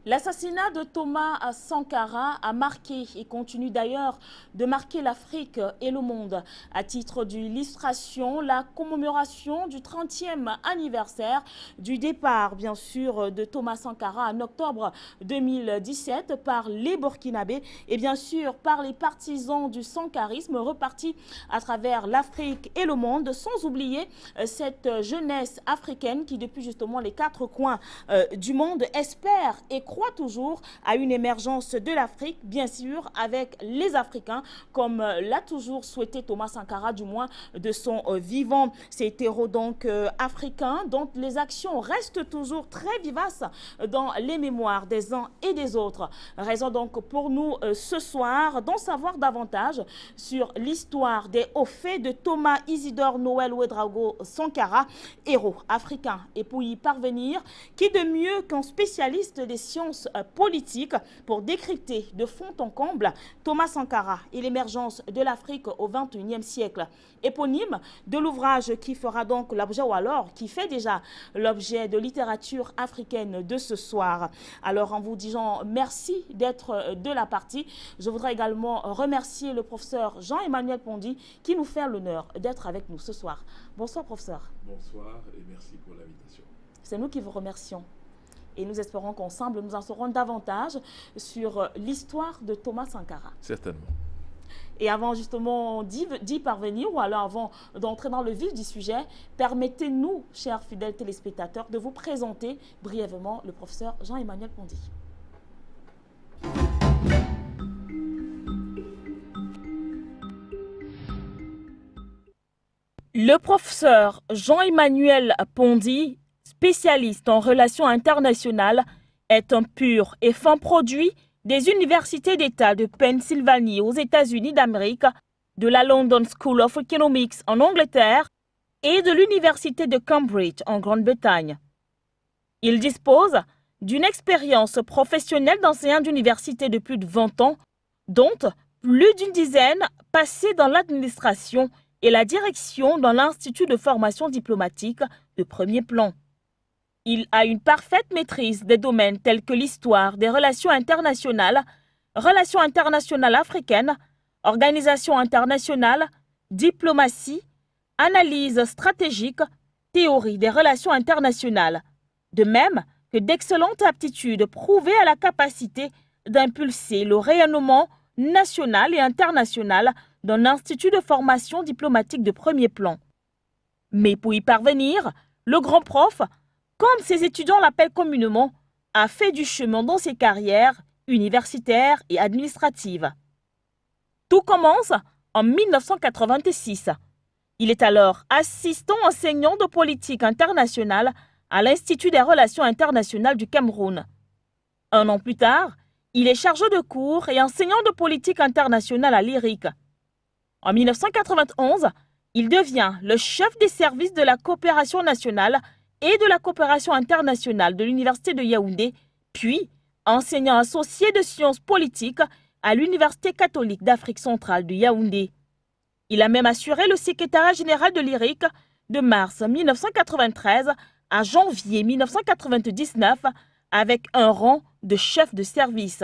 L'assassinat de Thomas Sankara a marqué et continue d'ailleurs de marquer l'Afrique et le monde. À titre d'illustration, la commémoration du 30e anniversaire du départ, bien sûr, de Thomas Sankara en octobre 2017 par les Burkinabés et bien sûr par les partisans du sankarisme repartis à travers l'Afrique et le monde, sans oublier cette jeunesse africaine qui, depuis justement les quatre coins du monde, espère et croit toujours à une émergence de l'Afrique, bien sûr, avec les Africains, comme l'a toujours souhaité Thomas Sankara, du moins de son vivant. Ces héros donc africains, dont les actions restent toujours très vivaces dans les mémoires des uns et des autres. Raison donc pour nous ce soir d'en savoir davantage sur l'histoire des hauts faits de Thomas Isidore Noël Ouédraogo Sankara, héros africain. Et pour y parvenir, qui de mieux qu'un spécialiste des sciences politiques pour décrypter de fond en comble Thomas Sankara et l'émergence de l'Afrique au XXIe siècle. Éponyme de l'ouvrage qui fera donc l'objet, ou alors qui fait déjà l'objet de littérature africaine de ce soir. Alors en vous disant merci d'être de la partie, je voudrais également remercier le professeur Jean-Emmanuel Pondy qui nous fait l'honneur d'être avec nous ce soir. Bonsoir professeur. Bonsoir et merci pour l'invitation. C'est nous qui vous remercions. Et nous espérons qu'ensemble, nous en saurons davantage sur l'histoire de Thomas Sankara. Certainement. Et avant justement d'y parvenir, ou alors avant d'entrer dans le vif du sujet, permettez-nous, chers fidèles téléspectateurs, de vous présenter brièvement le professeur Jean-Emmanuel Pondy. Le professeur Jean-Emmanuel Pondy, spécialiste en relations internationales, est un pur et fin produit des universités d'État de Pennsylvanie aux États-Unis d'Amérique, de la London School of Economics en Angleterre et de l'Université de Cambridge en Grande-Bretagne. Il dispose d'une expérience professionnelle d'enseignant d'université de plus de 20 ans, dont plus d'une dizaine passée dans l'administration et la direction dans l'Institut de formation diplomatique de premier plan. Il a une parfaite maîtrise des domaines tels que l'histoire des relations internationales africaines, organisation internationale, diplomatie, analyse stratégique, théorie des relations internationales, de même que d'excellentes aptitudes prouvées à la capacité d'impulser le rayonnement national et international d'un institut de formation diplomatique de premier plan. Mais pour y parvenir, le grand prof, comme ses étudiants l'appellent communément, a fait du chemin dans ses carrières universitaires et administratives. Tout commence en 1986. Il est alors assistant enseignant de politique internationale à l'Institut des relations internationales du Cameroun. Un an plus tard, il est chargé de cours et enseignant de politique internationale à l'IRIC. En 1991, il devient le chef des services de la coopération nationale et de la coopération internationale de l'Université de Yaoundé, puis enseignant associé de sciences politiques à l'Université catholique d'Afrique centrale de Yaoundé. Il a même assuré le secrétariat général de l'IRIC de mars 1993 à janvier 1999 avec un rang de chef de service.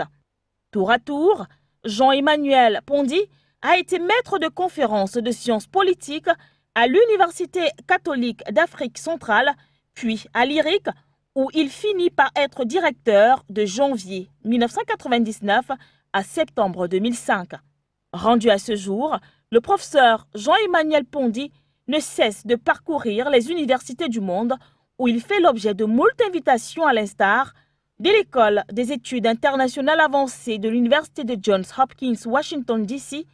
Tour à tour, Jean-Emmanuel Pondy a été maître de conférences de sciences politiques à l'Université catholique d'Afrique centrale, puis à l'IRIC, où il finit par être directeur de janvier 1999 à septembre 2005. Rendu à ce jour, le professeur Jean-Emmanuel Pondy ne cesse de parcourir les universités du monde où il fait l'objet de moult invitations à l'instar de l'École des études internationales avancées de l'Université de Johns Hopkins, Washington, D.C.,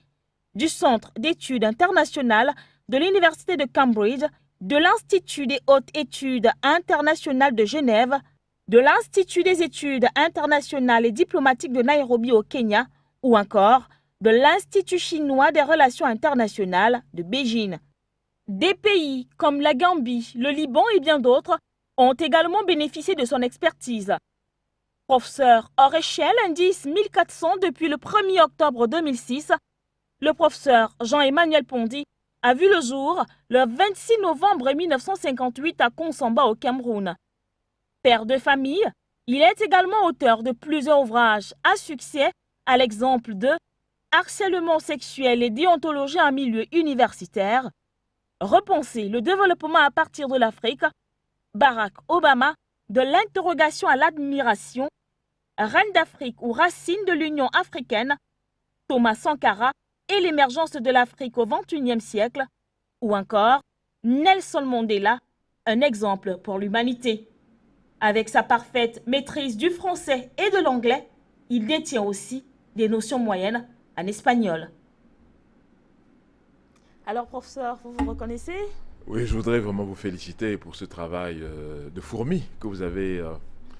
du Centre d'études internationales de l'Université de Cambridge, de l'Institut des hautes études internationales de Genève, de l'Institut des études internationales et diplomatiques de Nairobi au Kenya ou encore de l'Institut chinois des relations internationales de Beijing. Des pays comme la Gambie, le Liban et bien d'autres ont également bénéficié de son expertise. Professeur hors échelle, indice 1400 depuis le 1er octobre 2006, le professeur Jean-Emmanuel Pondy a vu le jour le 26 novembre 1958 à Konsamba au Cameroun. Père de famille, Il est également auteur de plusieurs ouvrages à succès, à l'exemple de Harcèlement sexuel et déontologie en milieu universitaire, Repenser le développement à partir de l'Afrique, Barack Obama, de l'interrogation à l'admiration, Reine d'Afrique ou Racines de l'Union africaine, Thomas Sankara et l'émergence de l'Afrique au XXIe siècle, ou encore Nelson Mandela, un exemple pour l'humanité. Avec sa parfaite maîtrise du français et de l'anglais, il détient aussi des notions moyennes en espagnol. Alors, professeur, vous vous reconnaissez? Oui, je voudrais vraiment vous féliciter pour ce travail de fourmi que vous avez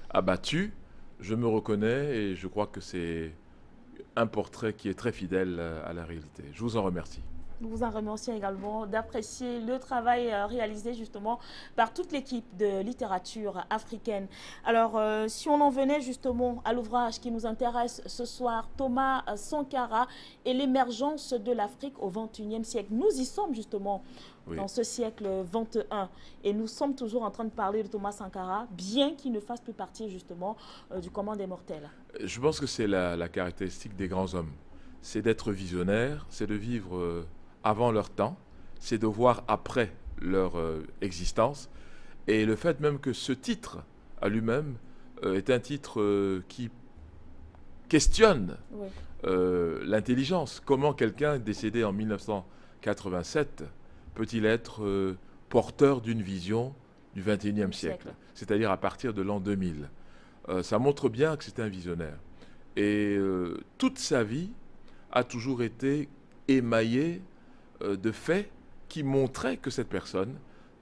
abattu. Je me reconnais et je crois que c'est un portrait qui est très fidèle à la réalité. Je vous en remercie. Nous vous en remercions également d'apprécier le travail réalisé justement par toute l'équipe de littérature africaine. Alors, si on en venait justement à l'ouvrage qui nous intéresse ce soir, Thomas Sankara et l'émergence de l'Afrique au XXIe siècle. Nous y sommes justement dans ce siècle 21 et nous sommes toujours en train de parler de Thomas Sankara, bien qu'il ne fasse plus partie justement du commun des mortels. Je pense que c'est la caractéristique des grands hommes. C'est d'être visionnaire, c'est de vivre avant leur temps, c'est de voir après leur existence. Et le fait même que ce titre à lui-même est un titre qui questionne l'intelligence. Comment quelqu'un décédé en 1987 peut-il être porteur d'une vision du XXIe siècle, c'est-à-dire à partir de l'an 2000. Ça montre bien que c'est un visionnaire. Et toute sa vie a toujours été émaillée de faits qui montraient que cette personne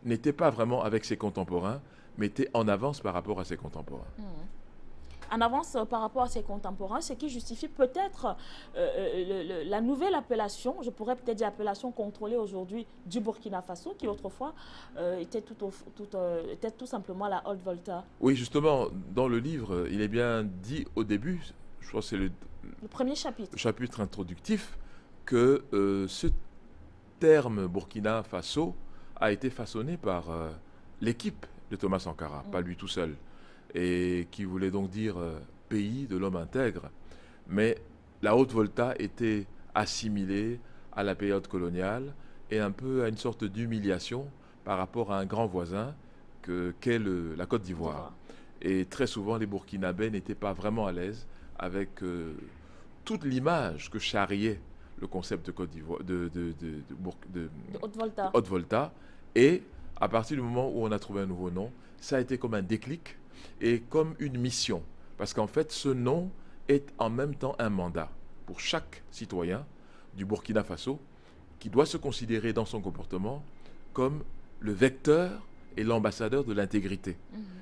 n'était pas vraiment avec ses contemporains, mais était en avance par rapport à ses contemporains. En avance par rapport à ses contemporains, ce qui justifie peut-être la nouvelle appellation, je pourrais peut-être dire appellation contrôlée aujourd'hui du Burkina Faso, qui autrefois était tout simplement la Haute-Volta. Oui, justement, dans le livre, il est bien dit au début, je crois que c'est le premier chapitre. Le chapitre introductif, que ce terme Burkina Faso a été façonné par l'équipe de Thomas Sankara, pas lui tout seul, et qui voulait donc dire pays de l'homme intègre. Mais la Haute-Volta était assimilée à la période coloniale et un peu à une sorte d'humiliation par rapport à un grand voisin qu'est la Côte d'Ivoire. Et très souvent, les Burkinabés n'étaient pas vraiment à l'aise avec toute l'image que charriait le concept de Côte d'Ivoire, de Haute-Volta. Haute-Volta. Et à partir du moment où on a trouvé un nouveau nom, ça a été comme un déclic et comme une mission. Parce qu'en fait, ce nom est en même temps un mandat pour chaque citoyen du Burkina Faso qui doit se considérer dans son comportement comme le vecteur et l'ambassadeur de l'intégrité.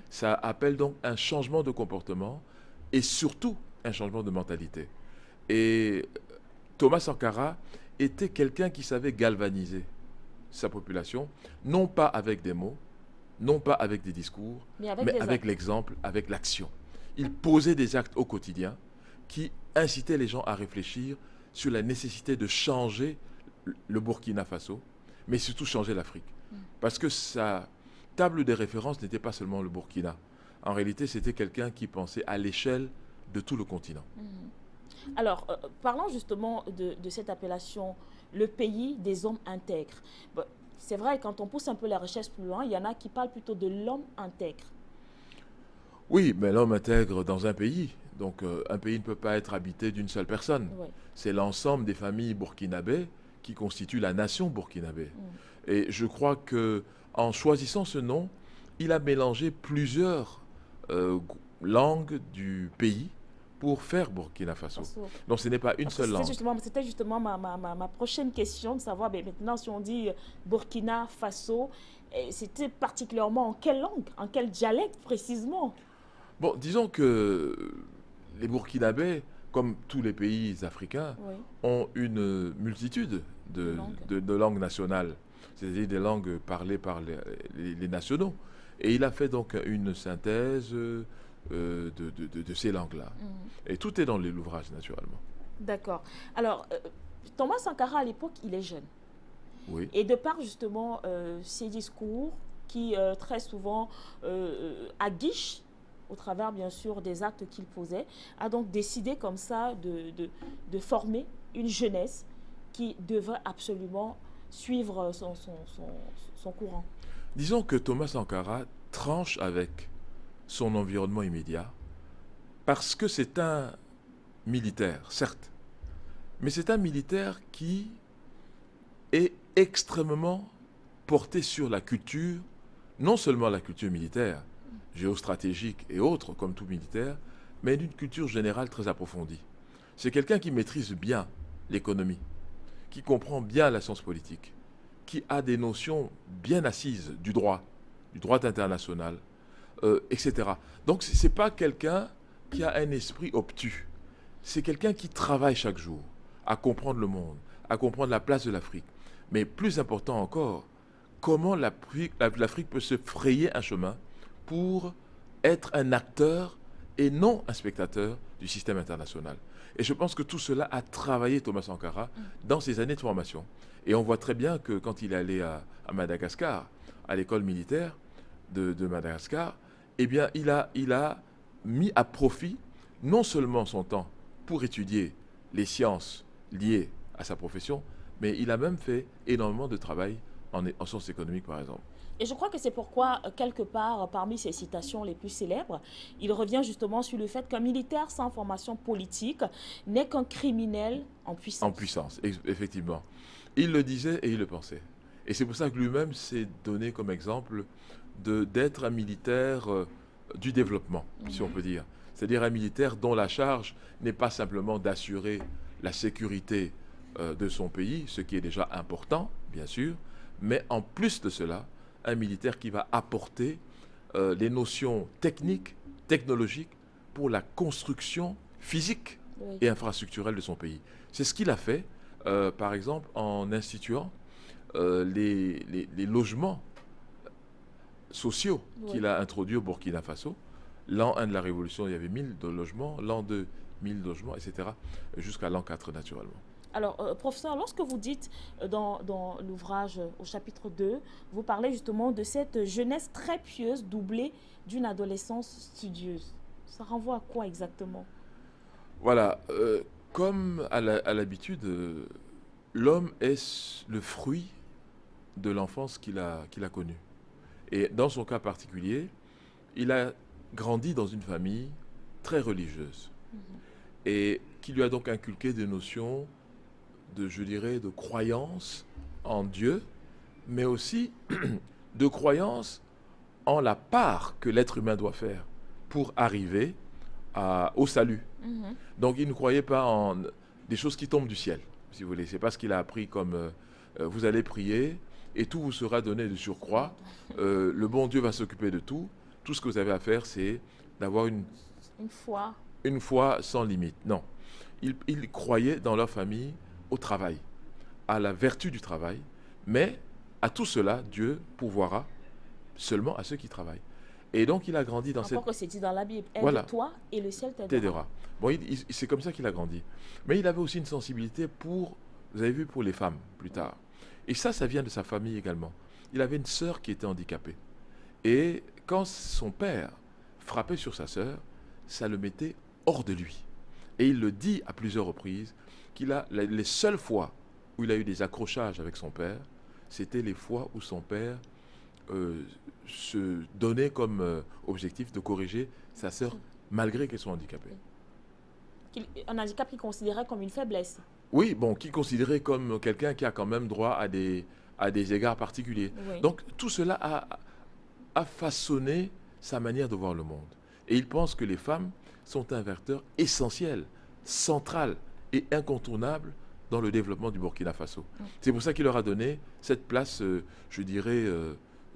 Ça appelle donc un changement de comportement et surtout un changement de mentalité. Et Thomas Sankara était quelqu'un qui savait galvaniser sa population, non pas avec des mots, non pas avec des discours, mais avec l'exemple, avec l'action. Il posait des actes au quotidien qui incitaient les gens à réfléchir sur la nécessité de changer le Burkina Faso, mais surtout changer l'Afrique. Parce que sa table de référence n'était pas seulement le Burkina. En réalité, c'était quelqu'un qui pensait à l'échelle de tout le continent. Alors, parlons justement de cette appellation, le pays des hommes intègres. Bon, c'est vrai, quand on pousse un peu la recherche plus loin, il y en a qui parlent plutôt de l'homme intègre. Oui, mais l'homme intègre dans un pays. Donc, un pays ne peut pas être habité d'une seule personne. C'est l'ensemble des familles burkinabées qui constituent la nation burkinabé. Et je crois que en choisissant ce nom, il a mélangé plusieurs langues du pays pour faire Burkina Faso. Donc ce n'est pas une seule langue. C'était justement ma prochaine question, de savoir maintenant si on dit Burkina Faso, c'était particulièrement en quelle langue, en quel dialecte précisément? Bon, disons que les Burkinabés, comme tous les pays africains, ont une multitude de langues nationales, c'est-à-dire des langues parlées par les nationaux. Et il a fait donc une synthèse de ces langues-là. Et tout est dans l'ouvrage, naturellement. D'accord. Alors, Thomas Sankara, à l'époque, il est jeune. Oui. Et de par, justement, ses discours qui, très souvent, aguichent au travers bien sûr des actes qu'il posait, a donc décidé comme ça de former une jeunesse qui devrait absolument suivre son courant. Disons que Thomas Sankara tranche avec son environnement immédiat parce que c'est un militaire, certes, mais c'est un militaire qui est extrêmement porté sur la culture, non seulement la culture militaire, géostratégique et autres, comme tout militaire, mais d'une culture générale très approfondie. C'est quelqu'un qui maîtrise bien l'économie, qui comprend bien la science politique, qui a des notions bien assises du droit international, etc. Donc ce n'est pas quelqu'un qui a un esprit obtus. C'est quelqu'un qui travaille chaque jour à comprendre le monde, à comprendre la place de l'Afrique. Mais plus important encore, comment l'Afrique peut se frayer un chemin pour être un acteur et non un spectateur du système international. Et je pense que tout cela a travaillé Thomas Sankara dans ses années de formation. Et on voit très bien que quand il est allé à Madagascar, à l'école militaire de Madagascar, eh bien, il a mis à profit non seulement son temps pour étudier les sciences liées à sa profession, mais il a même fait énormément de travail en sciences économiques, par exemple. Et je crois que c'est pourquoi, quelque part, parmi ses citations les plus célèbres, il revient justement sur le fait qu'un militaire sans formation politique n'est qu'un criminel en puissance. En puissance, effectivement. Il le disait et il le pensait. Et c'est pour ça que lui-même s'est donné comme exemple d'être un militaire du développement, si on peut dire. C'est-à-dire un militaire dont la charge n'est pas simplement d'assurer la sécurité de son pays, ce qui est déjà important, bien sûr, mais en plus de cela, un militaire qui va apporter les notions techniques, technologiques pour la construction physique et infrastructurelle de son pays. C'est ce qu'il a fait, par exemple, en instituant les logements sociaux qu'il a introduits au Burkina Faso. L'an 1 de la Révolution, il y avait 1000 logements, l'an 2, 1000 logements, etc., jusqu'à l'an 4, naturellement. Alors, professeur, lorsque vous dites dans l'ouvrage au chapitre 2, vous parlez justement de cette jeunesse très pieuse doublée d'une adolescence studieuse. Ça renvoie à quoi exactement? Voilà, comme à l'habitude, l'homme est le fruit de l'enfance qu'il a connue. Et dans son cas particulier, il a grandi dans une famille très religieuse et qui lui a donc inculqué des notions je dirais, de croyance en Dieu, mais aussi de croyance en la part que l'être humain doit faire pour arriver au salut. Donc il ne croyait pas en des choses qui tombent du ciel, si vous voulez. C'est pas ce qu'il a appris comme vous allez prier et tout vous sera donné de surcroît. Le bon Dieu va s'occuper de tout. Tout ce que vous avez à faire, c'est d'avoir une foi sans limite. Non. Ils croyaient dans leur famille au travail, à la vertu du travail, mais à tout cela, Dieu pourvoira seulement à ceux qui travaillent. Et donc il a grandi dans Encore que c'est dit dans la Bible, aide-toi et le ciel t'aidera. Bon, c'est comme ça qu'il a grandi. Mais il avait aussi une sensibilité pour, vous avez vu, pour les femmes plus tard. Et ça vient de sa famille également. Il avait une sœur qui était handicapée. Et quand son père frappait sur sa sœur, ça le mettait hors de lui. Et il le dit à plusieurs reprises, les seules fois où il a eu des accrochages avec son père, c'était les fois où son père se donnait comme objectif de corriger sa sœur malgré qu'elle soit handicapée. Un handicap qu'il considérait comme une faiblesse. Oui, bon, qu'il considérait comme quelqu'un qui a quand même droit à des égards particuliers. Oui. Donc tout cela a façonné sa manière de voir le monde. Et il pense que les femmes sont un vecteur essentiel, central et incontournable dans le développement du Burkina Faso. C'est pour ça qu'il leur a donné cette place, je dirais,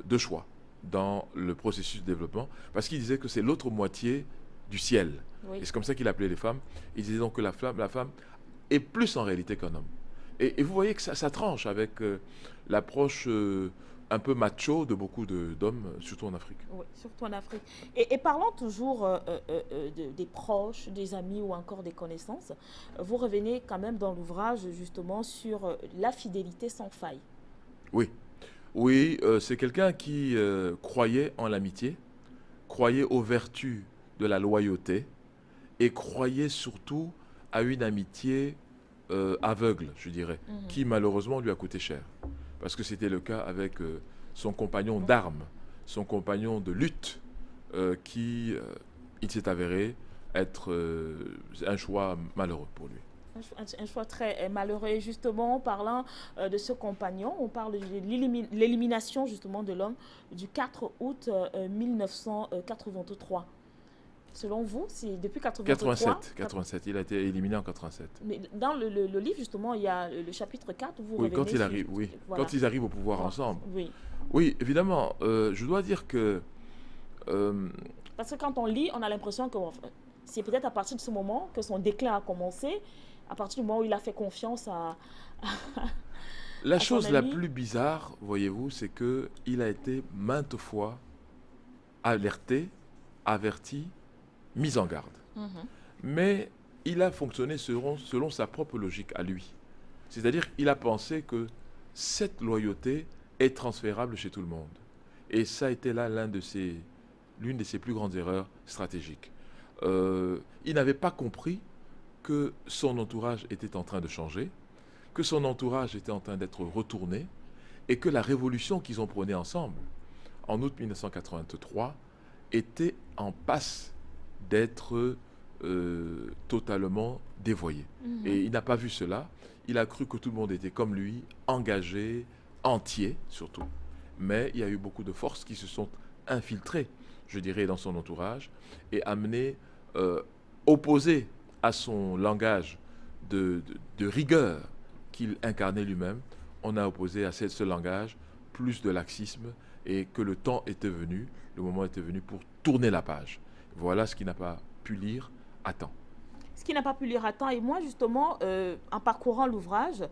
de choix dans le processus de développement, parce qu'il disait que c'est l'autre moitié du ciel. Oui. Et c'est comme ça qu'il appelait les femmes. Il disait donc que la femme est plus en réalité qu'un homme. Et vous voyez que ça tranche avec l'approche un peu macho de beaucoup d'hommes, surtout en Afrique. Oui, surtout en Afrique. Et parlant toujours des proches, des amis ou encore des connaissances, vous revenez quand même dans l'ouvrage justement sur la fidélité sans faille. Oui, c'est quelqu'un qui croyait en l'amitié, croyait aux vertus de la loyauté et croyait surtout à une amitié aveugle, je dirais, qui malheureusement lui a coûté cher. Parce que c'était le cas avec son compagnon d'armes, son compagnon de lutte, qui, il s'est avéré être un choix malheureux pour lui. Un choix très malheureux. Et justement, en parlant de ce compagnon, on parle de l'élimination justement de l'homme du 4 août 1983. Selon vous, c'est depuis 83... 87, il a été éliminé en 87. Mais dans le livre, justement, il y a le chapitre 4 où vous oui, revenez... quand il arrive, oui, voilà. Quand ils arrivent au pouvoir ensemble. Oui. Oui, évidemment. Je dois dire que... Parce que quand on lit, on a l'impression que c'est peut-être à partir de ce moment que son déclin a commencé, à partir du moment où il a fait confiance à la chose la plus bizarre, voyez-vous, c'est qu'il a été maintes fois alerté, averti, mis en garde. Mais il a fonctionné selon sa propre logique à lui. C'est-à-dire qu'il a pensé que cette loyauté est transférable chez tout le monde. Et ça a été là l'une de ses plus grandes erreurs stratégiques. Il n'avait pas compris que son entourage était en train de changer, que son entourage était en train d'être retourné, et que la révolution qu'ils ont prônée ensemble, en août 1983, était en passe d'être totalement dévoyée. Et il n'a pas vu cela. Il a cru que tout le monde était comme lui, engagé, entier surtout. Mais il y a eu beaucoup de forces qui se sont infiltrées, je dirais, dans son entourage et amenées, opposées à son langage de rigueur qu'il incarnait lui-même. On a opposé à ce langage plus de laxisme et que le temps était venu, le moment était venu pour tourner la page. Voilà ce qu'il n'a pas pu lire à temps. Ce qui n'a pas pu lire à temps. Et moi, justement, en parcourant l'ouvrage,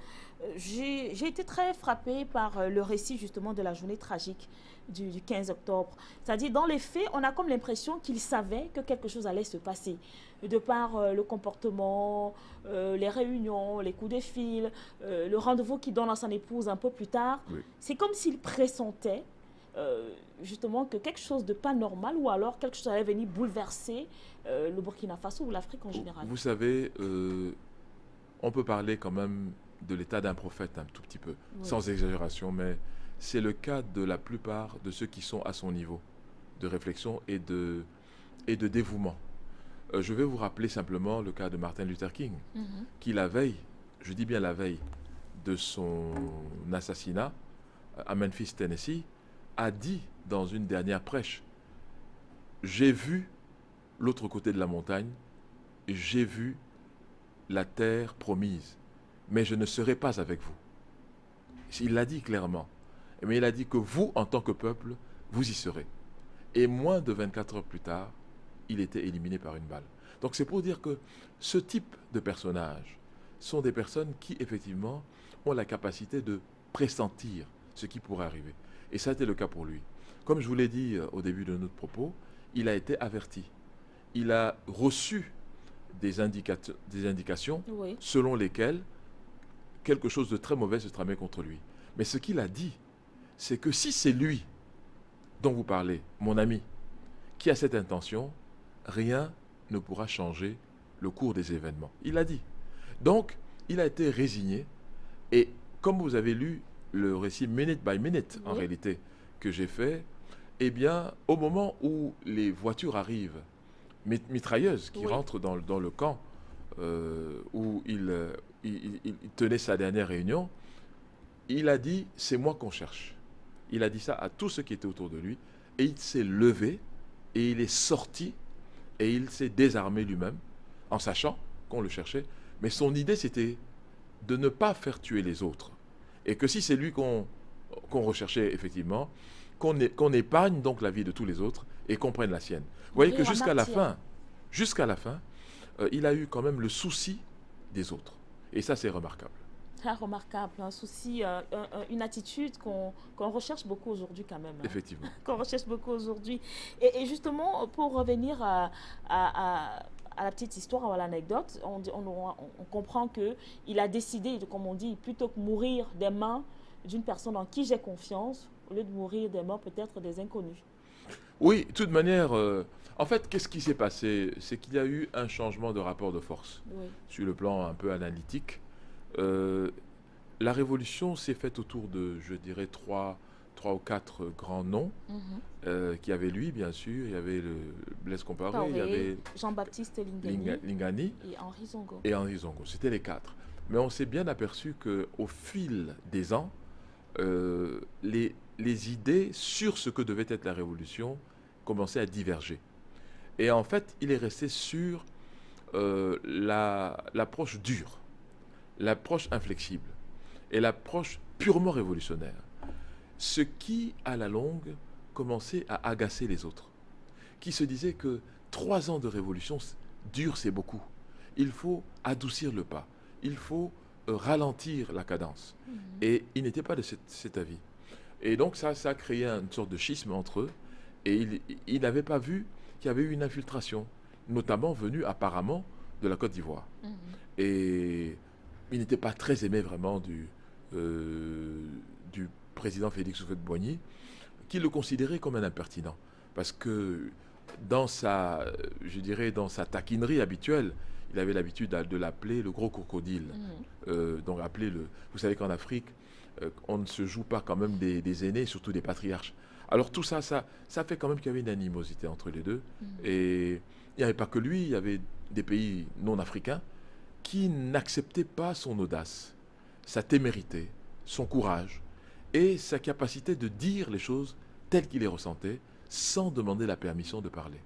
j'ai été très frappée par le récit, justement, de la journée tragique du 15 octobre. C'est-à-dire, dans les faits, on a comme l'impression qu'il savait que quelque chose allait se passer. De par le comportement, les réunions, les coups de fil, le rendez-vous qu'il donne à son épouse un peu plus tard. Oui. C'est comme s'il pressentait justement que quelque chose de pas normal ou alors quelque chose allait venir bouleverser le Burkina Faso ou l'Afrique en général. Vous savez, on peut parler quand même de l'état d'un prophète un tout petit peu, oui, sans exagération, mais c'est le cas de la plupart de ceux qui sont à son niveau de réflexion et de dévouement. Je vais vous rappeler simplement le cas de Martin Luther King, qui la veille, je dis bien la veille, de son assassinat à Memphis, Tennessee, a dit dans une dernière prêche, « J'ai vu l'autre côté de la montagne, j'ai vu la terre promise, mais je ne serai pas avec vous. » Il l'a dit clairement, mais il a dit que vous, en tant que peuple, vous y serez. Et moins de 24 heures plus tard, il était éliminé par une balle. Donc c'est pour dire que ce type de personnages sont des personnes qui, effectivement, ont la capacité de pressentir ce qui pourrait arriver. Et ça a été le cas pour lui. Comme je vous l'ai dit au début de notre propos, il a été averti. Il a reçu des indications oui, selon lesquelles quelque chose de très mauvais se tramait contre lui. Mais ce qu'il a dit, c'est que si c'est lui dont vous parlez, mon ami, qui a cette intention, rien ne pourra changer le cours des événements. Il l'a dit. Donc, il a été résigné. Et comme vous avez lu le récit minute by minute, oui, en réalité, que j'ai fait, eh bien, au moment où les voitures arrivent, mitrailleuses, qui oui, rentrent dans le camp où il tenait sa dernière réunion, il a dit, c'est moi qu'on cherche. Il a dit ça à tous ceux qui étaient autour de lui, et il s'est levé, et il est sorti, et il s'est désarmé lui-même, en sachant qu'on le cherchait. Mais son idée, c'était de ne pas faire tuer les autres. Et que si c'est lui qu'on recherchait, effectivement, qu'on épargne donc la vie de tous les autres et qu'on prenne la sienne. Vous voyez que jusqu'à la fin, il a eu quand même le souci des autres. Et ça, c'est remarquable. Très remarquable, un souci, une attitude qu'on recherche beaucoup aujourd'hui quand même. Hein. Effectivement. Qu'on recherche beaucoup aujourd'hui. Et justement, pour revenir à la petite histoire ou à l'anecdote, on comprend qu'il a décidé, comme on dit, plutôt que mourir des mains d'une personne en qui j'ai confiance, au lieu de mourir des mains peut-être des inconnus. Oui, de toute manière, en fait, qu'est-ce qui s'est passé? C'est qu'il y a eu un changement de rapport de force Oui. sur le plan un peu analytique. Euh, la révolution s'est faite autour de, je dirais, trois ou quatre grands noms. Mhm. Qui avait lui, bien sûr, il y avait le Blaise Compaoré, il y Paoré, avait Jean-Baptiste Lingani Lingani et Henri Zongo. et Henri Zongo. C'était les quatre. Mais on s'est bien aperçu qu'au fil des ans, les idées sur ce que devait être la révolution commençaient à diverger. Et en fait, il est resté sur l'approche dure, l'approche inflexible et l'approche purement révolutionnaire. Ce qui, à la longue, commençait à agacer les autres, qui se disaient que 3 ans de révolution dure, c'est beaucoup. Il faut adoucir le pas, il faut ralentir la cadence. Mhm. Et ils n'étaient pas de cet avis. Et donc ça a créé une sorte de schisme entre eux, et ils n'avaient pas vu qu'il y avait eu une infiltration, notamment venue apparemment de la Côte d'Ivoire. Mhm. Et il n'était pas très aimé vraiment du président Félix Houphouët-Boigny, qui le considérait comme un impertinent. Parce que dans sa, je dirais, dans sa taquinerie habituelle, il avait l'habitude de l'appeler le gros crocodile. Donc appeler le... Vous savez qu'en Afrique, on ne se joue pas quand même des aînés, surtout des patriarches. Alors tout ça, ça fait quand même qu'il y avait une animosité entre les deux. Et il n'y avait pas que lui, il y avait des pays non africains qui n'acceptaient pas son audace, sa témérité, son courage et sa capacité de dire les choses telles qu'il les ressentait sans demander la permission de parler.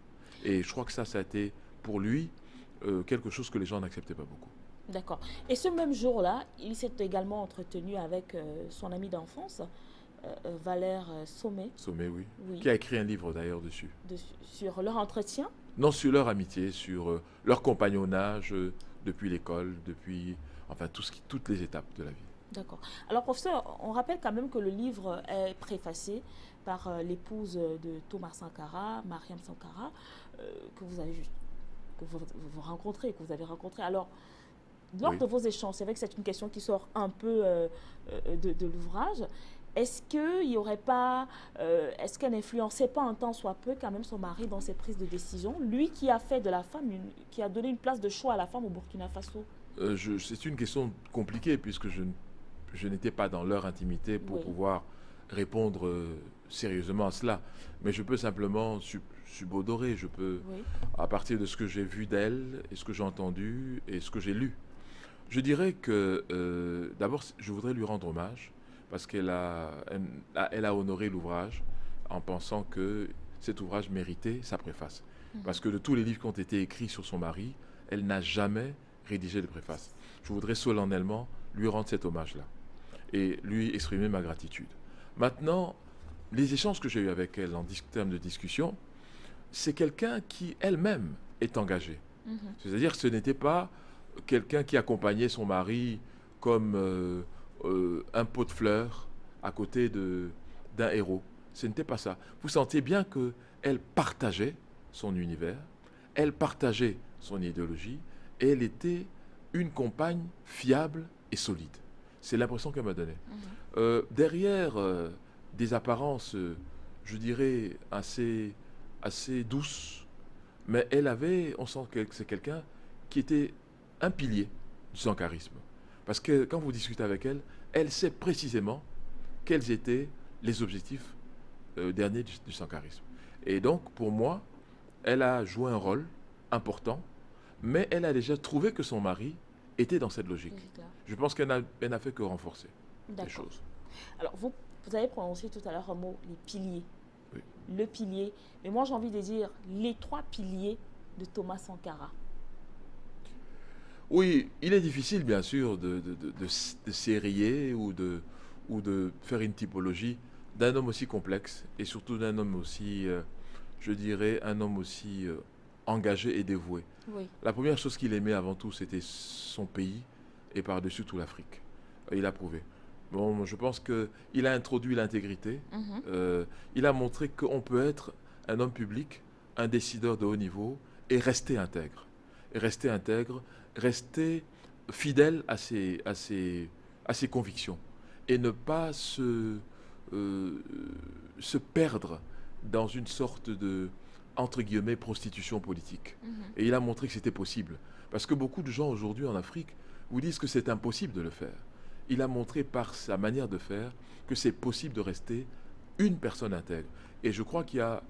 Et je crois que ça a été pour lui quelque chose que les gens n'acceptaient pas beaucoup. D'accord. Et ce même jour-là, il s'est également entretenu avec son ami d'enfance, Valère Sommet. Sommet, oui. Oui. Qui a écrit un livre d'ailleurs dessus. Sur leur entretien. Non, sur leur amitié, sur leur compagnonnage depuis l'école, depuis enfin toutes les étapes de la vie. D'accord. Alors, professeur, on rappelle quand même que le livre est préfacé par l'épouse de Thomas Sankara, Mariam Sankara, que vous avez vous rencontrez, que vous avez rencontré. Alors, lors Oui. de vos échanges, c'est vrai que c'est une question qui sort un peu de l'ouvrage. Est-ce qu'il y aurait pas, est-ce qu'elle n'influençait pas un tant soit peu quand même son mari dans ses prises de décision, lui qui a fait de la femme, qui a donné une place de choix à la femme au Burkina Faso? C'est une question compliquée puisque je n'étais pas dans leur intimité pour Oui. pouvoir répondre sérieusement à cela. Mais je peux simplement subodorer, je peux, Oui. à partir de ce que j'ai vu d'elle, et ce que j'ai entendu, et ce que j'ai lu. Je dirais que, d'abord, je voudrais lui rendre hommage, parce elle a honoré l'ouvrage en pensant que cet ouvrage méritait sa préface. Parce que de tous les livres qui ont été écrits sur son mari, elle n'a jamais rédigé de préface. Je voudrais solennellement lui rendre cet hommage-là et lui exprimer ma gratitude. Maintenant, les échanges que j'ai eus avec elle en termes de discussion, c'est quelqu'un qui elle-même est engagée. C'est-à-dire que ce n'était pas quelqu'un qui accompagnait son mari comme un pot de fleurs à côté d'un héros. Ce n'était pas ça. Vous sentiez bien qu'elle partageait son univers, elle partageait son idéologie et elle était une compagne fiable et solide. C'est l'impression qu'elle m'a donnée. Derrière des apparences, je dirais, assez douces, mais on sent que c'est quelqu'un qui était un pilier du sankarisme. Parce que quand vous discutez avec elle, elle sait précisément quels étaient les objectifs derniers du sankarisme. Et donc, pour moi, elle a joué un rôle important, mais elle a déjà trouvé que son mari était dans cette logique. Je pense qu'elle n'a fait que renforcer les choses. Alors, vous avez prononcé tout à l'heure un mot, les piliers. Oui. Le pilier. Mais moi, j'ai envie de dire les 3 piliers de Thomas Sankara. Oui, il est difficile, bien sûr, de s'érier ou de faire une typologie d'un homme aussi complexe et surtout d'un homme aussi, je dirais, un homme aussi engagé et dévoué. Oui. La première chose qu'il aimait avant tout, c'était son pays et par-dessus tout l'Afrique. Il a prouvé. Bon, je pense qu'il a introduit l'intégrité. Il a montré qu'on peut être un homme public, un décideur de haut niveau et rester intègre. Et rester intègre, rester fidèle à ses convictions et ne pas se perdre dans une sorte de, entre guillemets, prostitution politique. Et il a montré que c'était possible. Parce que beaucoup de gens aujourd'hui en Afrique vous disent que c'est impossible de le faire. Il a montré par sa manière de faire que c'est possible de rester une personne intègre. Et je crois qu'il y a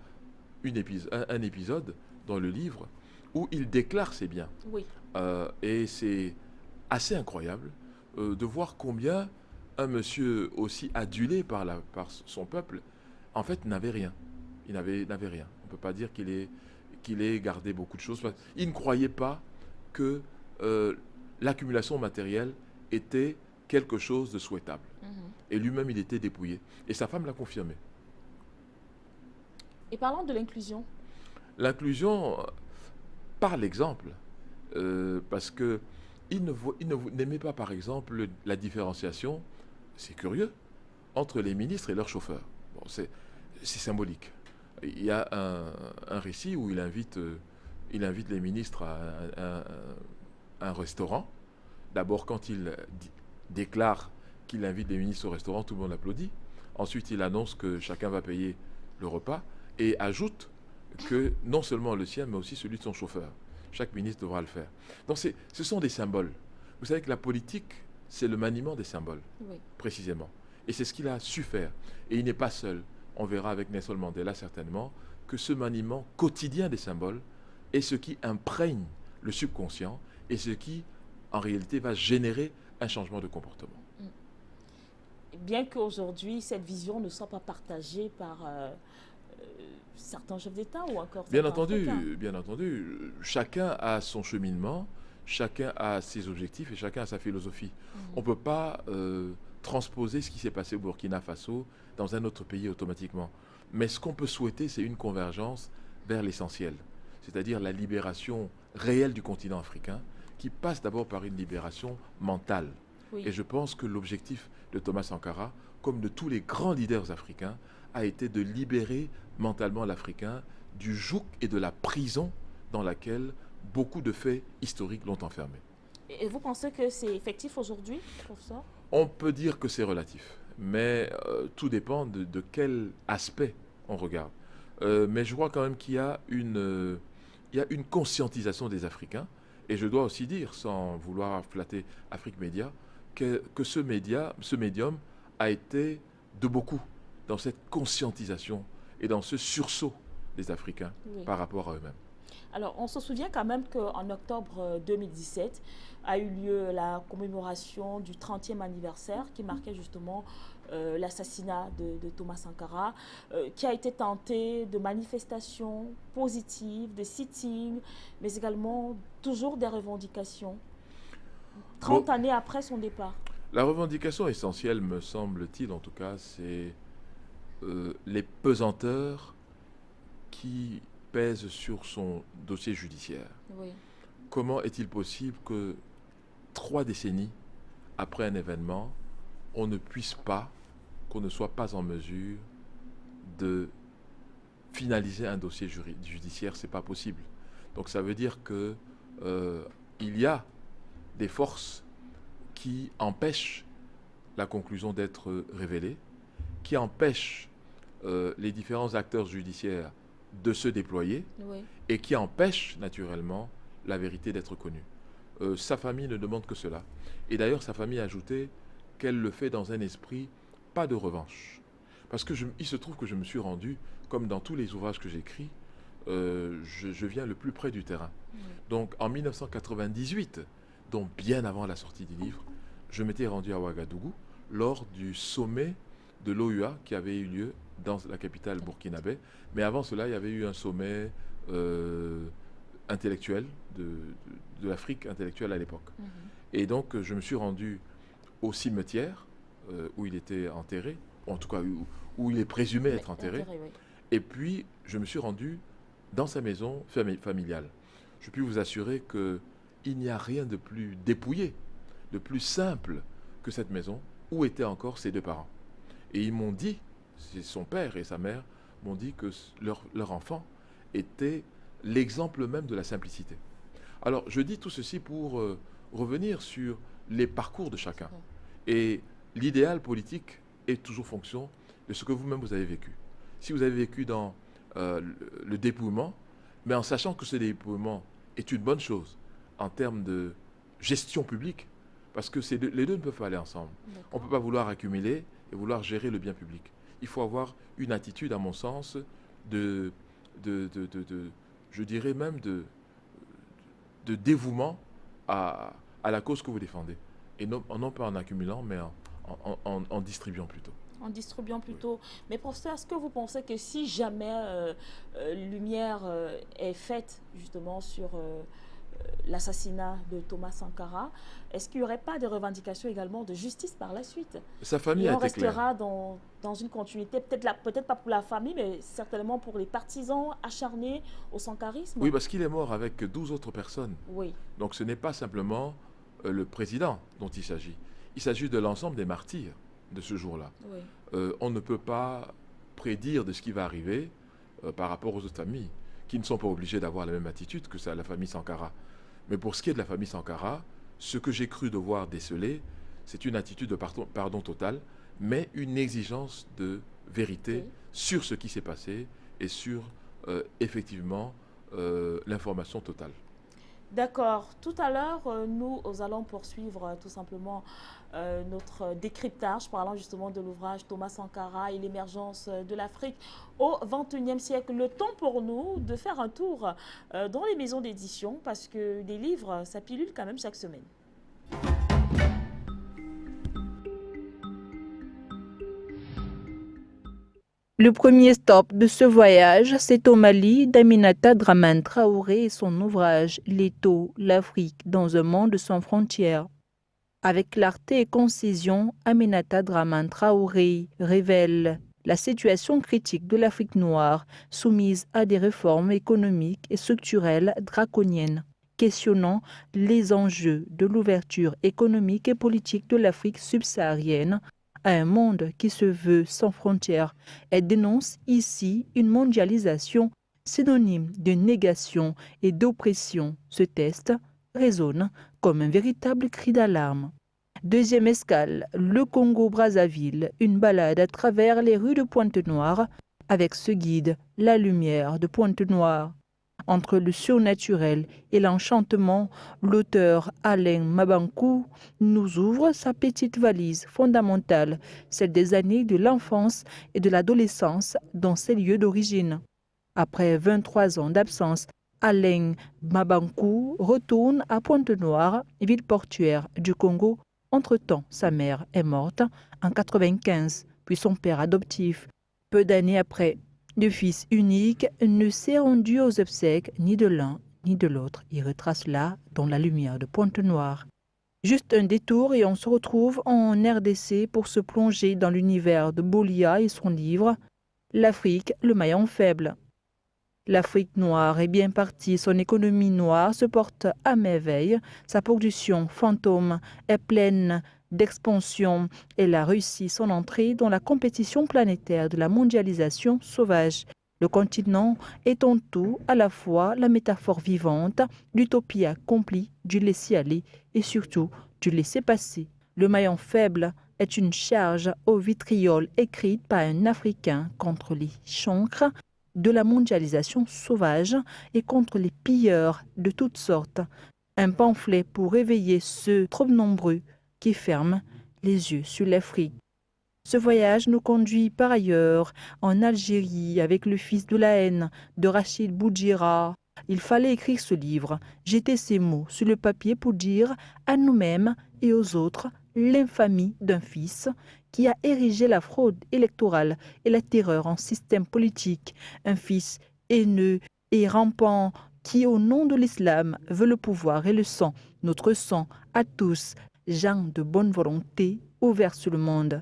un épisode dans le livre où il déclare ses biens. Oui. Et c'est assez incroyable de voir combien un monsieur aussi adulé par son peuple, en fait, n'avait rien. Il n'avait rien. On ne peut pas dire qu'il ait gardé beaucoup de choses. Il ne croyait pas que l'accumulation matérielle était quelque chose de souhaitable. Et lui-même, il était dépouillé. Et sa femme l'a confirmé. Et parlant de l'inclusion. L'inclusion, par l'exemple, parce que il n'aimait pas, par exemple, la différenciation, c'est curieux, entre les ministres et leurs chauffeurs. Bon, c'est symbolique. Il y a un récit où il invite les ministres à un restaurant. D'abord, quand il déclare qu'il invite les ministres au restaurant, tout le monde applaudit. Ensuite, il annonce que chacun va payer le repas et ajoute que non seulement le sien, mais aussi celui de son chauffeur. Chaque ministre devra le faire. Donc, ce sont des symboles. Vous savez que la politique, c'est le maniement des symboles, oui, précisément. Et c'est ce qu'il a su faire. Et il n'est pas seul. On verra avec Nelson Mandela certainement que ce maniement quotidien des symboles est ce qui imprègne le subconscient et ce qui, en réalité, va générer un changement de comportement. Bien qu'aujourd'hui, cette vision ne soit pas partagée par certains chefs d'État ou encore bien entendu, chacun a son cheminement, chacun a ses objectifs et chacun a sa philosophie. On ne peut pas transposer ce qui s'est passé au Burkina Faso dans un autre pays automatiquement. Mais ce qu'on peut souhaiter, c'est une convergence vers l'essentiel, c'est-à-dire la libération réelle du continent africain, qui passe d'abord par une libération mentale. Oui. Et je pense que l'objectif de Thomas Sankara, comme de tous les grands leaders africains, a été de libérer mentalement l'Africain du joug et de la prison dans laquelle beaucoup de faits historiques l'ont enfermé. Et vous pensez que c'est effectif aujourd'hui, professeur ? On peut dire que c'est relatif, mais tout dépend de quel aspect on regarde. Mais je crois quand même qu'il y a une conscientisation des Africains, et je dois aussi dire, sans vouloir flatter Afrique Média, que ce médium a été de beaucoup dans cette conscientisation et dans ce sursaut des Africains, oui, par rapport à eux-mêmes. Alors, on se souvient quand même qu'en octobre 2017 a eu lieu la commémoration du 30e anniversaire qui marquait justement l'assassinat de Thomas Sankara, qui a été tenté de manifestations positives, de sit-ins, mais également toujours des revendications, 30 années après son départ. La revendication essentielle, me semble-t-il, en tout cas, c'est les pesanteurs qui pèsent sur son dossier judiciaire. Oui. Comment est-il possible que 3 décennies après un événement, on ne puisse pas, qu'on ne soit pas en mesure de finaliser un dossier judiciaire? C'est pas possible. Donc ça veut dire que il y a des forces qui empêchent la conclusion d'être révélée, qui empêchent les différents acteurs judiciaires de se déployer, oui, et qui empêchent naturellement la vérité d'être connue. Sa famille ne demande que cela. Et d'ailleurs, sa famille a ajouté qu'elle le fait dans un esprit pas de revanche. Parce que il se trouve que je me suis rendu, comme dans tous les ouvrages que j'écris, je viens le plus près du terrain. Oui. Donc en 1998, donc bien avant la sortie du livre, je m'étais rendu à Ouagadougou lors du sommet de l'OUA qui avait eu lieu dans la capitale burkinabé. Mais avant cela, il y avait eu un sommet intellectuel de l'Afrique intellectuelle à l'époque. Et donc, je me suis rendu au cimetière où il était enterré, en tout cas où il est présumé être enterré. Oui. Et puis, je me suis rendu dans sa maison familiale. Je puis vous assurer qu'il n'y a rien de plus dépouillé, de plus simple que cette maison où étaient encore ses 2 parents. Et ils m'ont dit, son père et sa mère m'ont dit que leur enfant était l'exemple même de la simplicité. Alors, je dis tout ceci pour revenir sur les parcours de chacun. Et l'idéal politique est toujours fonction de ce que vous-même vous avez vécu. si vous avez vécu dans le dépouillement, mais en sachant que ce dépouillement est une bonne chose en termes de gestion publique, parce que les deux ne peuvent pas aller ensemble. On ne peut pas vouloir accumuler et vouloir gérer le bien public. Il faut avoir une attitude, à mon sens, je dirais même de dévouement à la cause que vous défendez. Et non pas en accumulant, mais en distribuant plutôt. En distribuant plutôt. Mais professeur, est-ce que vous pensez que si jamais lumière est faite justement sur l'assassinat de Thomas Sankara, est-ce qu'il n'y aurait pas des revendications également de justice par la suite? Sa famille a été claire. On restera dans une continuité, peut-être pas pour la famille, mais certainement pour les partisans acharnés au sankarisme. Oui, parce qu'il est mort avec 12 autres personnes. Oui. Donc ce n'est pas simplement le président dont il s'agit. Il s'agit de l'ensemble des martyrs de ce jour-là. Oui. On ne peut pas prédire de ce qui va arriver par rapport aux autres familles, qui ne sont pas obligées d'avoir la même attitude que la famille Sankara. Mais pour ce qui est de la famille Sankara, ce que j'ai cru devoir déceler, c'est une attitude de pardon total, mais une exigence de vérité sur ce qui s'est passé et sur effectivement l'information totale. D'accord. Tout à l'heure, nous allons poursuivre tout simplement notre décryptage parlant justement de l'ouvrage Thomas Sankara et l'émergence de l'Afrique au XXIe siècle. Le temps pour nous de faire un tour dans les maisons d'édition parce que des livres, ça pilule quand même chaque semaine. Le premier stop de ce voyage, c'est au Mali d'Aminata Dramane Traoré et son ouvrage « L'étau, l'Afrique dans un monde sans frontières ». Avec clarté et concision, Aminata Dramane Traoré révèle la situation critique de l'Afrique noire soumise à des réformes économiques et structurelles draconiennes, questionnant les enjeux de l'ouverture économique et politique de l'Afrique subsaharienne à un monde qui se veut sans frontières. Elle dénonce ici une mondialisation synonyme de négation et d'oppression. Ce texte résonne comme un véritable cri d'alarme. Deuxième escale, le Congo-Brazzaville, une balade à travers les rues de Pointe-Noire avec ce guide, La lumière de Pointe-Noire. Entre le surnaturel et l'enchantement, l'auteur Alain Mabankou nous ouvre sa petite valise fondamentale, celle des années de l'enfance et de l'adolescence dans ses lieux d'origine. Après 23 ans d'absence, Alain Mabankou retourne à Pointe-Noire, ville portuaire du Congo. Entre-temps, sa mère est morte en 1995, puis son père adoptif. Peu d'années après, le fils unique ne s'est rendu aux obsèques ni de l'un ni de l'autre. Il retrace là, dans la lumière de Pointe-Noire. Juste un détour et on se retrouve en RDC pour se plonger dans l'univers de Bolia et son livre « L'Afrique, le maillon faible ». L'Afrique noire est bien partie, son économie noire se porte à merveille, sa production fantôme est pleine d'expansion. Elle a réussi son entrée dans la compétition planétaire de la mondialisation sauvage. Le continent est en tout à la fois la métaphore vivante, l'utopie accomplie du laisser-aller et surtout du laisser-passer. Le maillon faible est une charge au vitriol écrite par un Africain contre les chancres de la mondialisation sauvage et contre les pilleurs de toutes sortes. Un pamphlet pour réveiller ceux trop nombreux qui ferment les yeux sur l'Afrique. Ce voyage nous conduit par ailleurs en Algérie avec le fils de la haine de Rachid Boudjira. Il fallait écrire ce livre, jeter ces mots sur le papier pour dire à nous-mêmes et aux autres l'infamie d'un fils qui a érigé la fraude électorale et la terreur en système politique, un fils haineux et rampant qui, au nom de l'islam, veut le pouvoir et le sang, notre sang, à tous, gens de bonne volonté, ouverts sur le monde.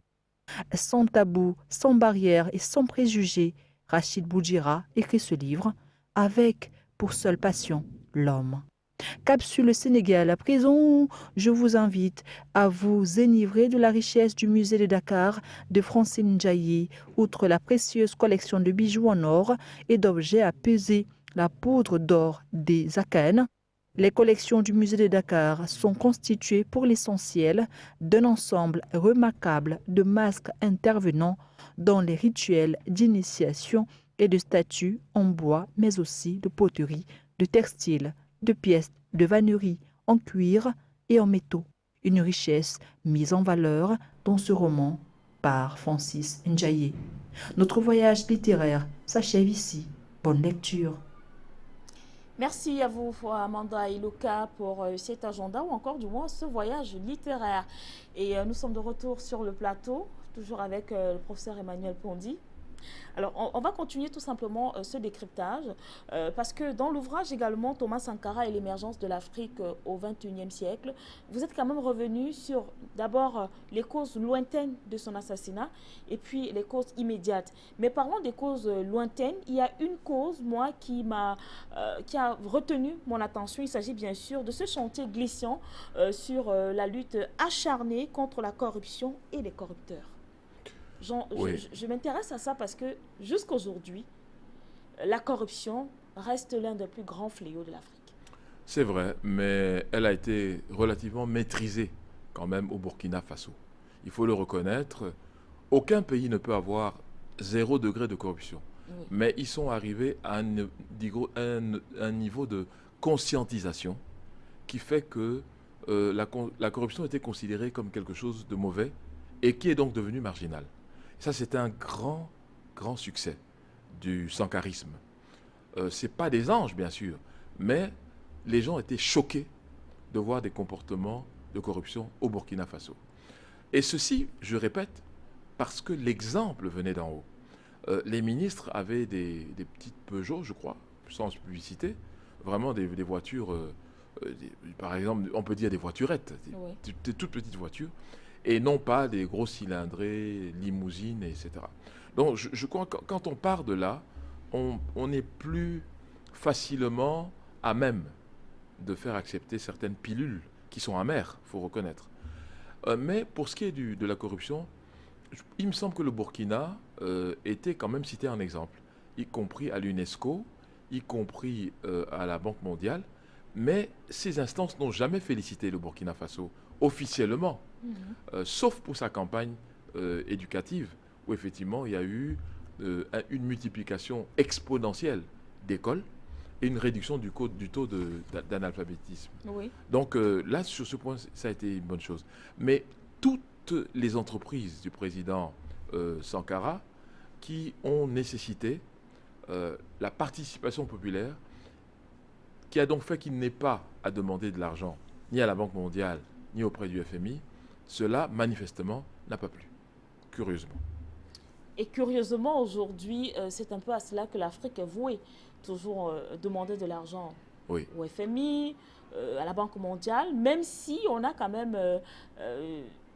Sans tabou, sans barrière et sans préjugés, Rachid Boudjira écrit ce livre avec pour seule passion l'homme. Capsule Sénégal, à présent, je vous invite à vous enivrer de la richesse du musée de Dakar de Francine Ndiaye. Outre la précieuse collection de bijoux en or et d'objets à peser, la poudre d'or des Akan, Les collections du musée de Dakar sont constituées pour l'essentiel d'un ensemble remarquable de masques intervenant dans les rituels d'initiation et de statues en bois, mais aussi de poterie, de textiles, de pièces de vannerie en cuir et en métaux. Une richesse mise en valeur dans ce roman par Francis Ndiaye. Notre voyage littéraire s'achève ici. Bonne lecture. Merci à vous, Amanda et Luca, pour cet agenda ou encore du moins ce voyage littéraire. Et nous sommes de retour sur le plateau, toujours avec le professeur Emmanuel Pondy. Alors, on va continuer tout simplement ce décryptage parce que dans l'ouvrage également, Thomas Sankara et l'émergence de l'Afrique au XXIe siècle, vous êtes quand même revenu sur d'abord les causes lointaines de son assassinat et puis les causes immédiates. Mais parlons des causes lointaines, il y a une cause, moi, qui a retenu mon attention. Il s'agit bien sûr de ce chantier glissant sur la lutte acharnée contre la corruption et les corrupteurs. Oui. Je m'intéresse à ça parce que jusqu'aujourd'hui, la corruption reste l'un des plus grands fléaux de l'Afrique. C'est vrai, mais elle a été relativement maîtrisée quand même au Burkina Faso. Il faut le reconnaître, aucun pays ne peut avoir 0 degré de corruption. Oui. Mais ils sont arrivés à un niveau de conscientisation qui fait que la corruption était considérée comme quelque chose de mauvais et qui est donc devenu marginal. Ça, c'est un grand, grand succès du sankarisme. Ce n'est pas des anges, bien sûr, mais les gens étaient choqués de voir des comportements de corruption au Burkina Faso. Et ceci, je répète, parce que l'exemple venait d'en haut. Les ministres avaient des petites Peugeot, je crois, sans publicité, vraiment des voitures, par exemple, on peut dire des voiturettes, des toutes petites voitures, et non pas des gros cylindrés, limousines, etc. Donc je crois que quand on part de là, on est plus facilement à même de faire accepter certaines pilules qui sont amères, il faut reconnaître. Mais pour ce qui est de la corruption, il me semble que le Burkina était quand même cité en exemple, y compris à l'UNESCO, y compris à la Banque mondiale, mais ces instances n'ont jamais félicité le Burkina Faso officiellement. Sauf pour sa campagne éducative, où effectivement il y a eu une multiplication exponentielle d'écoles et une réduction du taux d'analphabétisme. Oui. Donc là, sur ce point, ça a été une bonne chose. Mais toutes les entreprises du président Sankara qui ont nécessité la participation populaire, qui a donc fait qu'il n'ait pas à demander de l'argent ni à la Banque mondiale, ni auprès du FMI, cela, manifestement, n'a pas plu, curieusement. Et curieusement, aujourd'hui, c'est un peu à cela que l'Afrique est vouée. Toujours demander de l'argent au FMI, à la Banque mondiale, même si on a quand même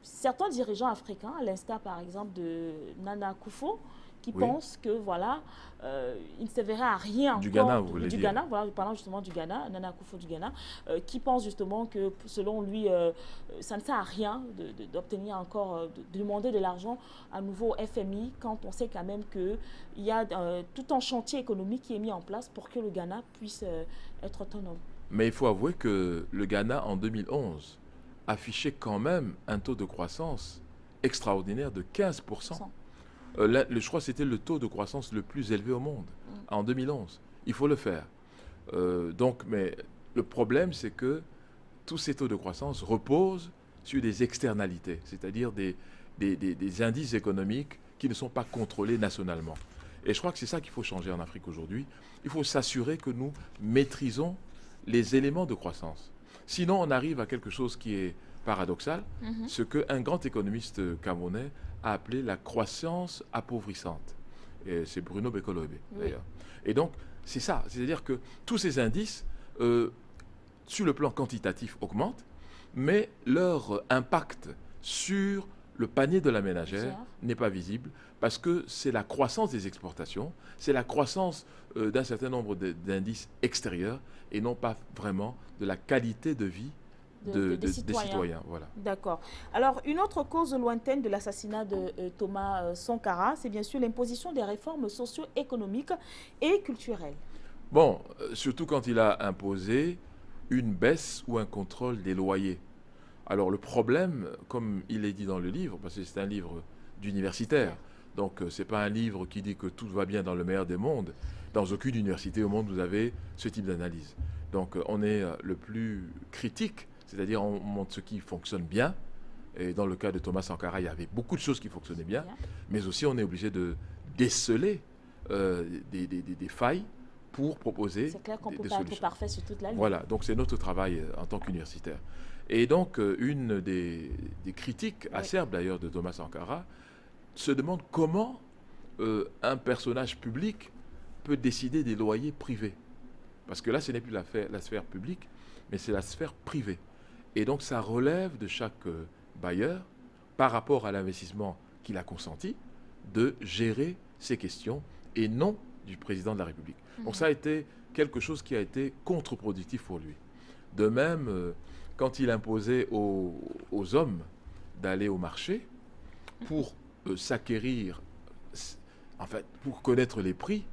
certains dirigeants africains, à l'instar par exemple de Nana Akufo, qui pensent que voilà, il ne se verrait à rien. Du Ghana, vous voulez dire. Du Ghana, voilà, parlant justement du Ghana, Nana Akufo du Ghana, qui pense justement que selon lui, ça ne sert à rien d'obtenir encore, de demander de l'argent à nouveau au FMI, quand on sait quand même qu'il y a tout un chantier économique qui est mis en place pour que le Ghana puisse être autonome. Mais il faut avouer que le Ghana, en 2011, affichait quand même un taux de croissance extraordinaire de 15%. Je crois que c'était le taux de croissance le plus élevé au monde en 2011. Il faut le faire. Mais le problème, c'est que tous ces taux de croissance reposent sur des externalités, c'est-à-dire des indices économiques qui ne sont pas contrôlés nationalement. Et je crois que c'est ça qu'il faut changer en Afrique aujourd'hui. Il faut s'assurer que nous maîtrisons les éléments de croissance. Sinon, on arrive à quelque chose qui est paradoxal, ce qu'un grand économiste camerounais a appelé la croissance appauvrissante. Et c'est Bruno Bekolobe, d'ailleurs. Et donc, c'est ça. C'est-à-dire que tous ces indices, sur le plan quantitatif, augmentent, mais leur impact sur le panier de la ménagère n'est pas visible parce que c'est la croissance des exportations, c'est la croissance d'un certain nombre d'indices extérieurs et non pas vraiment de la qualité de vie des citoyens. Voilà. D'accord. Alors, une autre cause lointaine de l'assassinat de Thomas Sankara, c'est bien sûr l'imposition des réformes socio-économiques et culturelles. Bon, surtout quand il a imposé une baisse ou un contrôle des loyers. Alors le problème, comme il est dit dans le livre, parce que c'est un livre d'universitaire, donc ce n'est pas un livre qui dit que tout va bien dans le meilleur des mondes. Dans aucune université au monde, vous avez ce type d'analyse. Donc on est le plus critique, c'est-à-dire on montre ce qui fonctionne bien. Et dans le cas de Thomas Sankara, il y avait beaucoup de choses qui fonctionnaient bien, mais aussi on est obligé de déceler des failles pour proposer C'est clair qu'on ne peut des pas solutions. être parfait sur toute la ligne. Voilà, donc c'est notre travail en tant qu'universitaire. Et donc, une des critiques acerbes d'ailleurs de Thomas Sankara se demande comment un personnage public peut décider des loyers privés. Parce que là, ce n'est plus la sphère publique, mais c'est la sphère privée. Et donc, ça relève de chaque bailleur, par rapport à l'investissement qu'il a consenti, de gérer ces questions et non du président de la République. Donc, ça a été quelque chose qui a été contre-productif pour lui. De même, quand il imposait aux hommes d'aller au marché pour s'acquérir, en fait, pour connaître les prix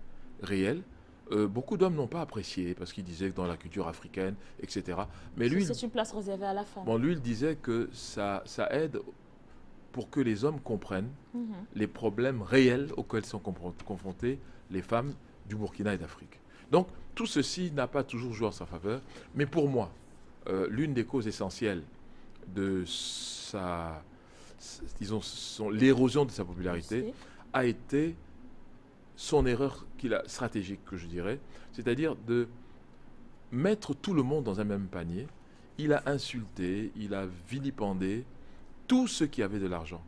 réels, beaucoup d'hommes n'ont pas apprécié parce qu'ils disaient que dans la culture africaine, etc. Mais lui, c'est une place réservée à la femme. bon, lui, il disait que ça aide pour que les hommes comprennent les problèmes réels auxquels sont confrontés les femmes du Burkina et d'Afrique. Donc, tout ceci n'a pas toujours joué en sa faveur, mais pour moi, l'une des causes essentielles de l'érosion de sa popularité a été son erreur stratégique, que je dirais, c'est-à-dire de mettre tout le monde dans un même panier. Il a insulté, il a vilipendé tous ceux qui avaient de l'argent.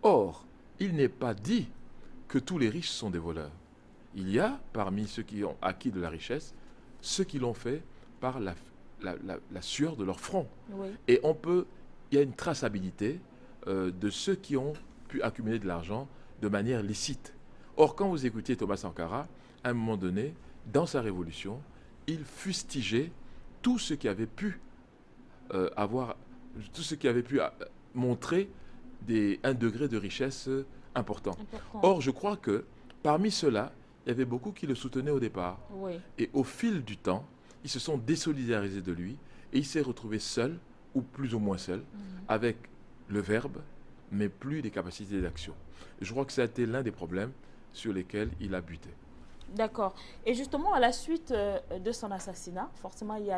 Or, il n'est pas dit que tous les riches sont des voleurs. Il y a, parmi ceux qui ont acquis de la richesse, ceux qui l'ont fait par la sueur de leur front. Oui. Et il y a une traçabilité de ceux qui ont pu accumuler de l'argent de manière licite. Or, quand vous écoutiez Thomas Sankara, à un moment donné, dans sa révolution, il fustigeait tout ce qui avait pu montrer un degré de richesse important. Or, je crois que parmi ceux-là, il y avait beaucoup qui le soutenaient au départ. Oui. Et au fil du temps, ils se sont désolidarisés de lui et il s'est retrouvé seul, ou plus ou moins seul, avec le verbe, mais plus des capacités d'action. Je crois que ça a été l'un des problèmes sur lesquels il a buté. D'accord. Et justement, à la suite de son assassinat, forcément, il y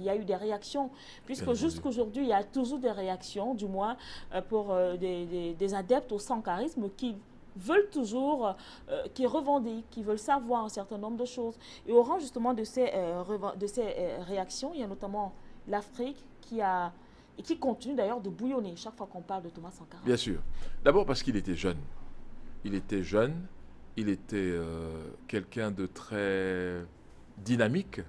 a eu des réactions, puisque jusqu'aujourd'hui, il y a toujours des réactions, du moins pour des adeptes au sankarisme qui veulent toujours, qui revendiquent, qui veulent savoir un certain nombre de choses. Et au rang justement de ces réactions, il y a notamment l'Afrique qui continue d'ailleurs de bouillonner chaque fois qu'on parle de Thomas Sankara. Bien sûr. D'abord parce qu'il était jeune. Il était jeune, il était quelqu'un de très dynamique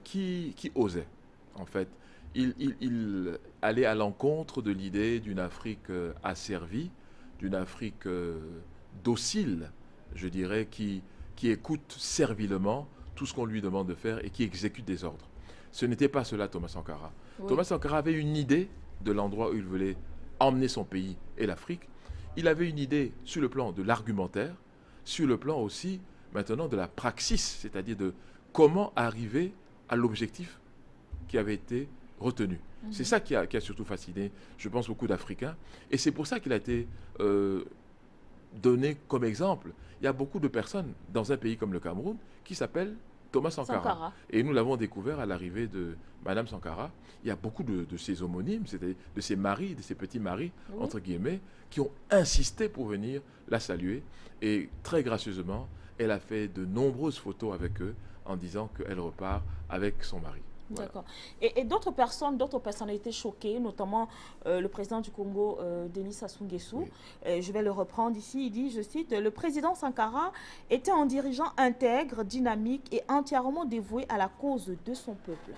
qui osait, en fait. Il allait à l'encontre de l'idée d'une Afrique asservie, d'une Afrique docile, je dirais, qui écoute servilement tout ce qu'on lui demande de faire et qui exécute des ordres. Ce n'était pas cela Thomas Sankara. Oui. Thomas Sankara avait une idée de l'endroit où il voulait emmener son pays et l'Afrique. Il avait une idée sur le plan de l'argumentaire, sur le plan aussi maintenant de la praxis, c'est-à-dire de comment arriver à l'objectif qui avait été retenu. C'est ça qui a surtout fasciné, je pense, beaucoup d'Africains. Et c'est pour ça qu'il a été donné comme exemple. Il y a beaucoup de personnes dans un pays comme le Cameroun qui s'appellent Thomas Sankara. Et nous l'avons découvert à l'arrivée de Madame Sankara. Il y a beaucoup de ses homonymes, c'est-à-dire de ses maris, de ses petits maris, entre guillemets, qui ont insisté pour venir la saluer. Et très gracieusement, elle a fait de nombreuses photos avec eux en disant qu'elle repart avec son mari. Voilà. D'accord. Et d'autres personnes ont été choquées, notamment le président du Congo, Denis Sassou Nguesso. Oui. Je vais le reprendre ici. Il dit, je cite, « Le président Sankara était un dirigeant intègre, dynamique et entièrement dévoué à la cause de son peuple. »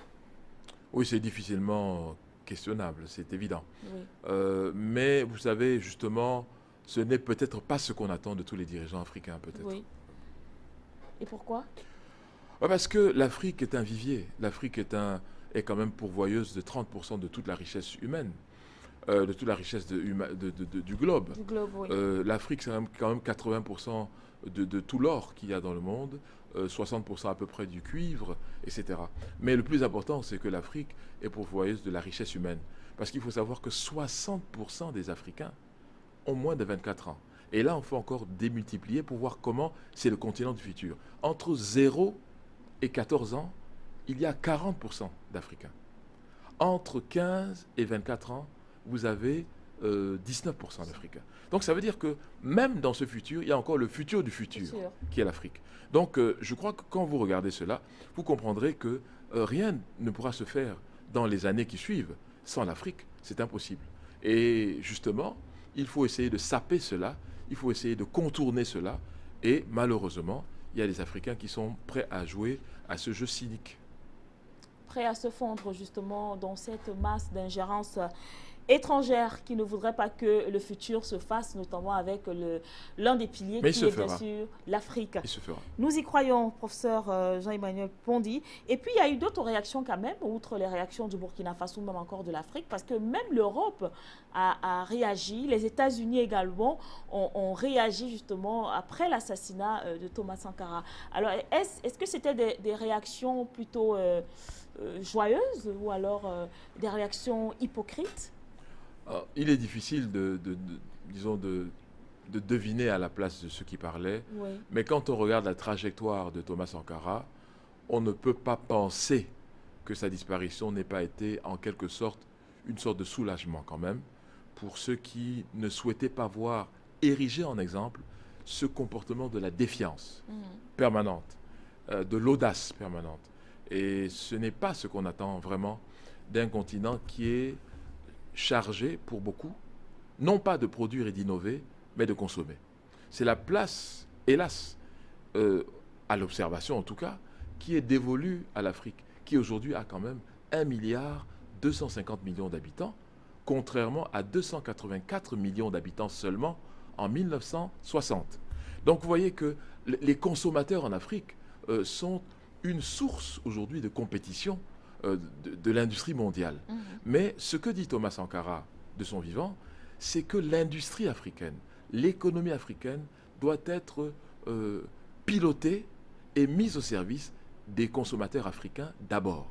Oui, c'est difficilement questionnable, c'est évident. Oui. Mais vous savez, justement, ce n'est peut-être pas ce qu'on attend de tous les dirigeants africains, peut-être. Oui. Et pourquoi ? Parce que l'Afrique est un vivier. L'Afrique est quand même pourvoyeuse de 30% de toute la richesse humaine, de toute la richesse du globe. Du globe, oui. L'Afrique, c'est quand même 80% de tout l'or qu'il y a dans le monde. 60% à peu près du cuivre, etc. Mais le plus important, c'est que l'Afrique est pourvoyeuse de la richesse humaine. Parce qu'il faut savoir que 60% des Africains ont moins de 24 ans. Et là, on faut encore démultiplier pour voir comment c'est le continent du futur. Entre 0 et 14 ans, il y a 40% d'Africains. Entre 15 et 24 ans, vous avez 19% d'Africains. Donc ça veut dire que même dans ce futur, il y a encore le futur du futur, qui est l'Afrique. Donc je crois que quand vous regardez cela, vous comprendrez que rien ne pourra se faire dans les années qui suivent sans l'Afrique. C'est impossible. Et justement, il faut essayer de saper cela, il faut essayer de contourner cela. Et malheureusement, il y a des Africains qui sont prêts à jouer à ce jeu cynique. Prêts à se fondre justement dans cette masse d'ingérence étrangère qui ne voudrait pas que le futur se fasse, notamment avec l'un des piliers qui est bien sûr l'Afrique. Il se fera. Nous y croyons, professeur Jean-Emmanuel Pondy. Et puis, il y a eu d'autres réactions quand même, outre les réactions du Burkina Faso, même encore de l'Afrique, parce que même l'Europe a réagi, les États-Unis également ont réagi justement après l'assassinat de Thomas Sankara. Alors, est-ce que c'était des réactions plutôt joyeuses ou alors des réactions hypocrites? Alors, il est difficile disons de deviner à la place de ceux qui parlaient, Oui. Mais quand on regarde la trajectoire de Thomas Sankara, on ne peut pas penser que sa disparition n'ait pas été en quelque sorte une sorte de soulagement quand même pour ceux qui ne souhaitaient pas voir érigé en exemple ce comportement de la défiance permanente, de l'audace permanente. Et ce n'est pas ce qu'on attend vraiment d'un continent qui est chargé pour beaucoup, non pas de produire et d'innover, mais de consommer. C'est la place, hélas, à l'observation en tout cas, qui est dévolue à l'Afrique, qui aujourd'hui a quand même 1,250 milliard d'habitants, contrairement à 284 millions d'habitants seulement en 1960. Donc vous voyez que les consommateurs en Afrique sont une source aujourd'hui de compétition de l'industrie mondiale. Mais ce que dit Thomas Sankara de son vivant, c'est que l'industrie africaine, l'économie africaine doit être pilotée et mise au service des consommateurs africains d'abord.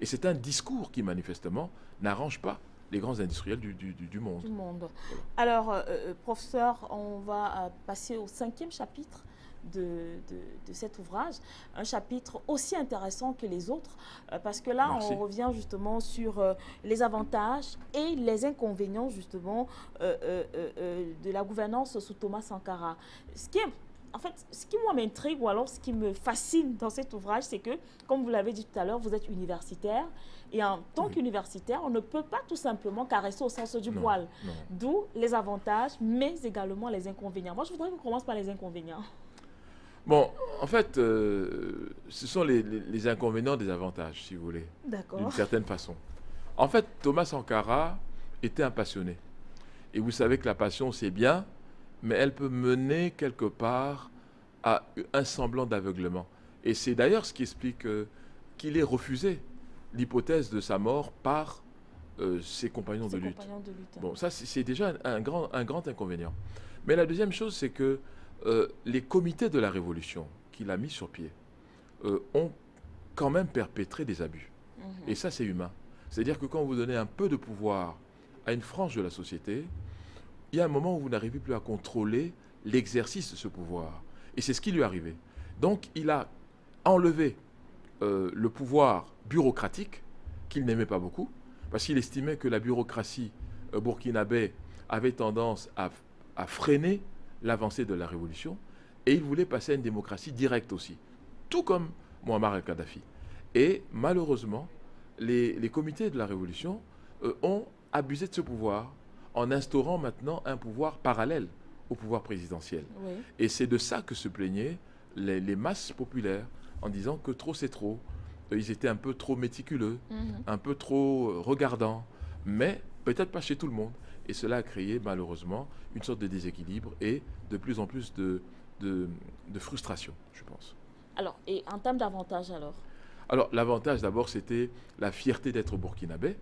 Et c'est un discours qui manifestement n'arrange pas les grands industriels du monde. Voilà. Alors, professeur, on va passer au 5e chapitre de cet ouvrage, un chapitre aussi intéressant que les autres, parce que là, on revient justement sur les avantages et les inconvénients justement de la gouvernance sous Thomas Sankara. En fait, ce qui moi m'intrigue ou alors ce qui me fascine dans cet ouvrage, c'est que, comme vous l'avez dit tout à l'heure, vous êtes universitaire et en tant qu'universitaire, on ne peut pas tout simplement caresser au sens du poil. D'où les avantages, mais également les inconvénients. Moi, je voudrais qu'on commence par les inconvénients. Bon, en fait, ce sont les inconvénients des avantages, si vous voulez, d'une certaine façon. En fait, Thomas Sankara était un passionné. Et vous savez que la passion, c'est bien, mais elle peut mener quelque part à un semblant d'aveuglement. Et c'est d'ailleurs ce qui explique qu'il ait refusé l'hypothèse de sa mort par ses compagnons de lutte. Bon, ça, c'est déjà un grand inconvénient. Mais la deuxième chose, c'est que les comités de la Révolution qu'il a mis sur pied ont quand même perpétré des abus. Et ça, c'est humain. C'est-à-dire que quand vous donnez un peu de pouvoir à une frange de la société, il y a un moment où vous n'arrivez plus à contrôler l'exercice de ce pouvoir. Et c'est ce qui lui est arrivé. Donc, il a enlevé le pouvoir bureaucratique qu'il n'aimait pas beaucoup, parce qu'il estimait que la bureaucratie burkinabé avait tendance à freiner l'avancée de la révolution, et il voulait passer à une démocratie directe aussi, tout comme Muammar el-Kadhafi. Et malheureusement, les comités de la révolution ont abusé de ce pouvoir en instaurant maintenant un pouvoir parallèle au pouvoir présidentiel. Et c'est de ça que se plaignaient les masses populaires, en disant que trop c'est trop. Ils étaient un peu trop méticuleux, un peu trop regardants, mais peut-être pas chez tout le monde. Et cela a créé malheureusement une sorte de déséquilibre et de plus en plus de frustration, je pense. Alors, et en termes d'avantages alors, l'avantage d'abord, c'était la fierté d'être burkinabé,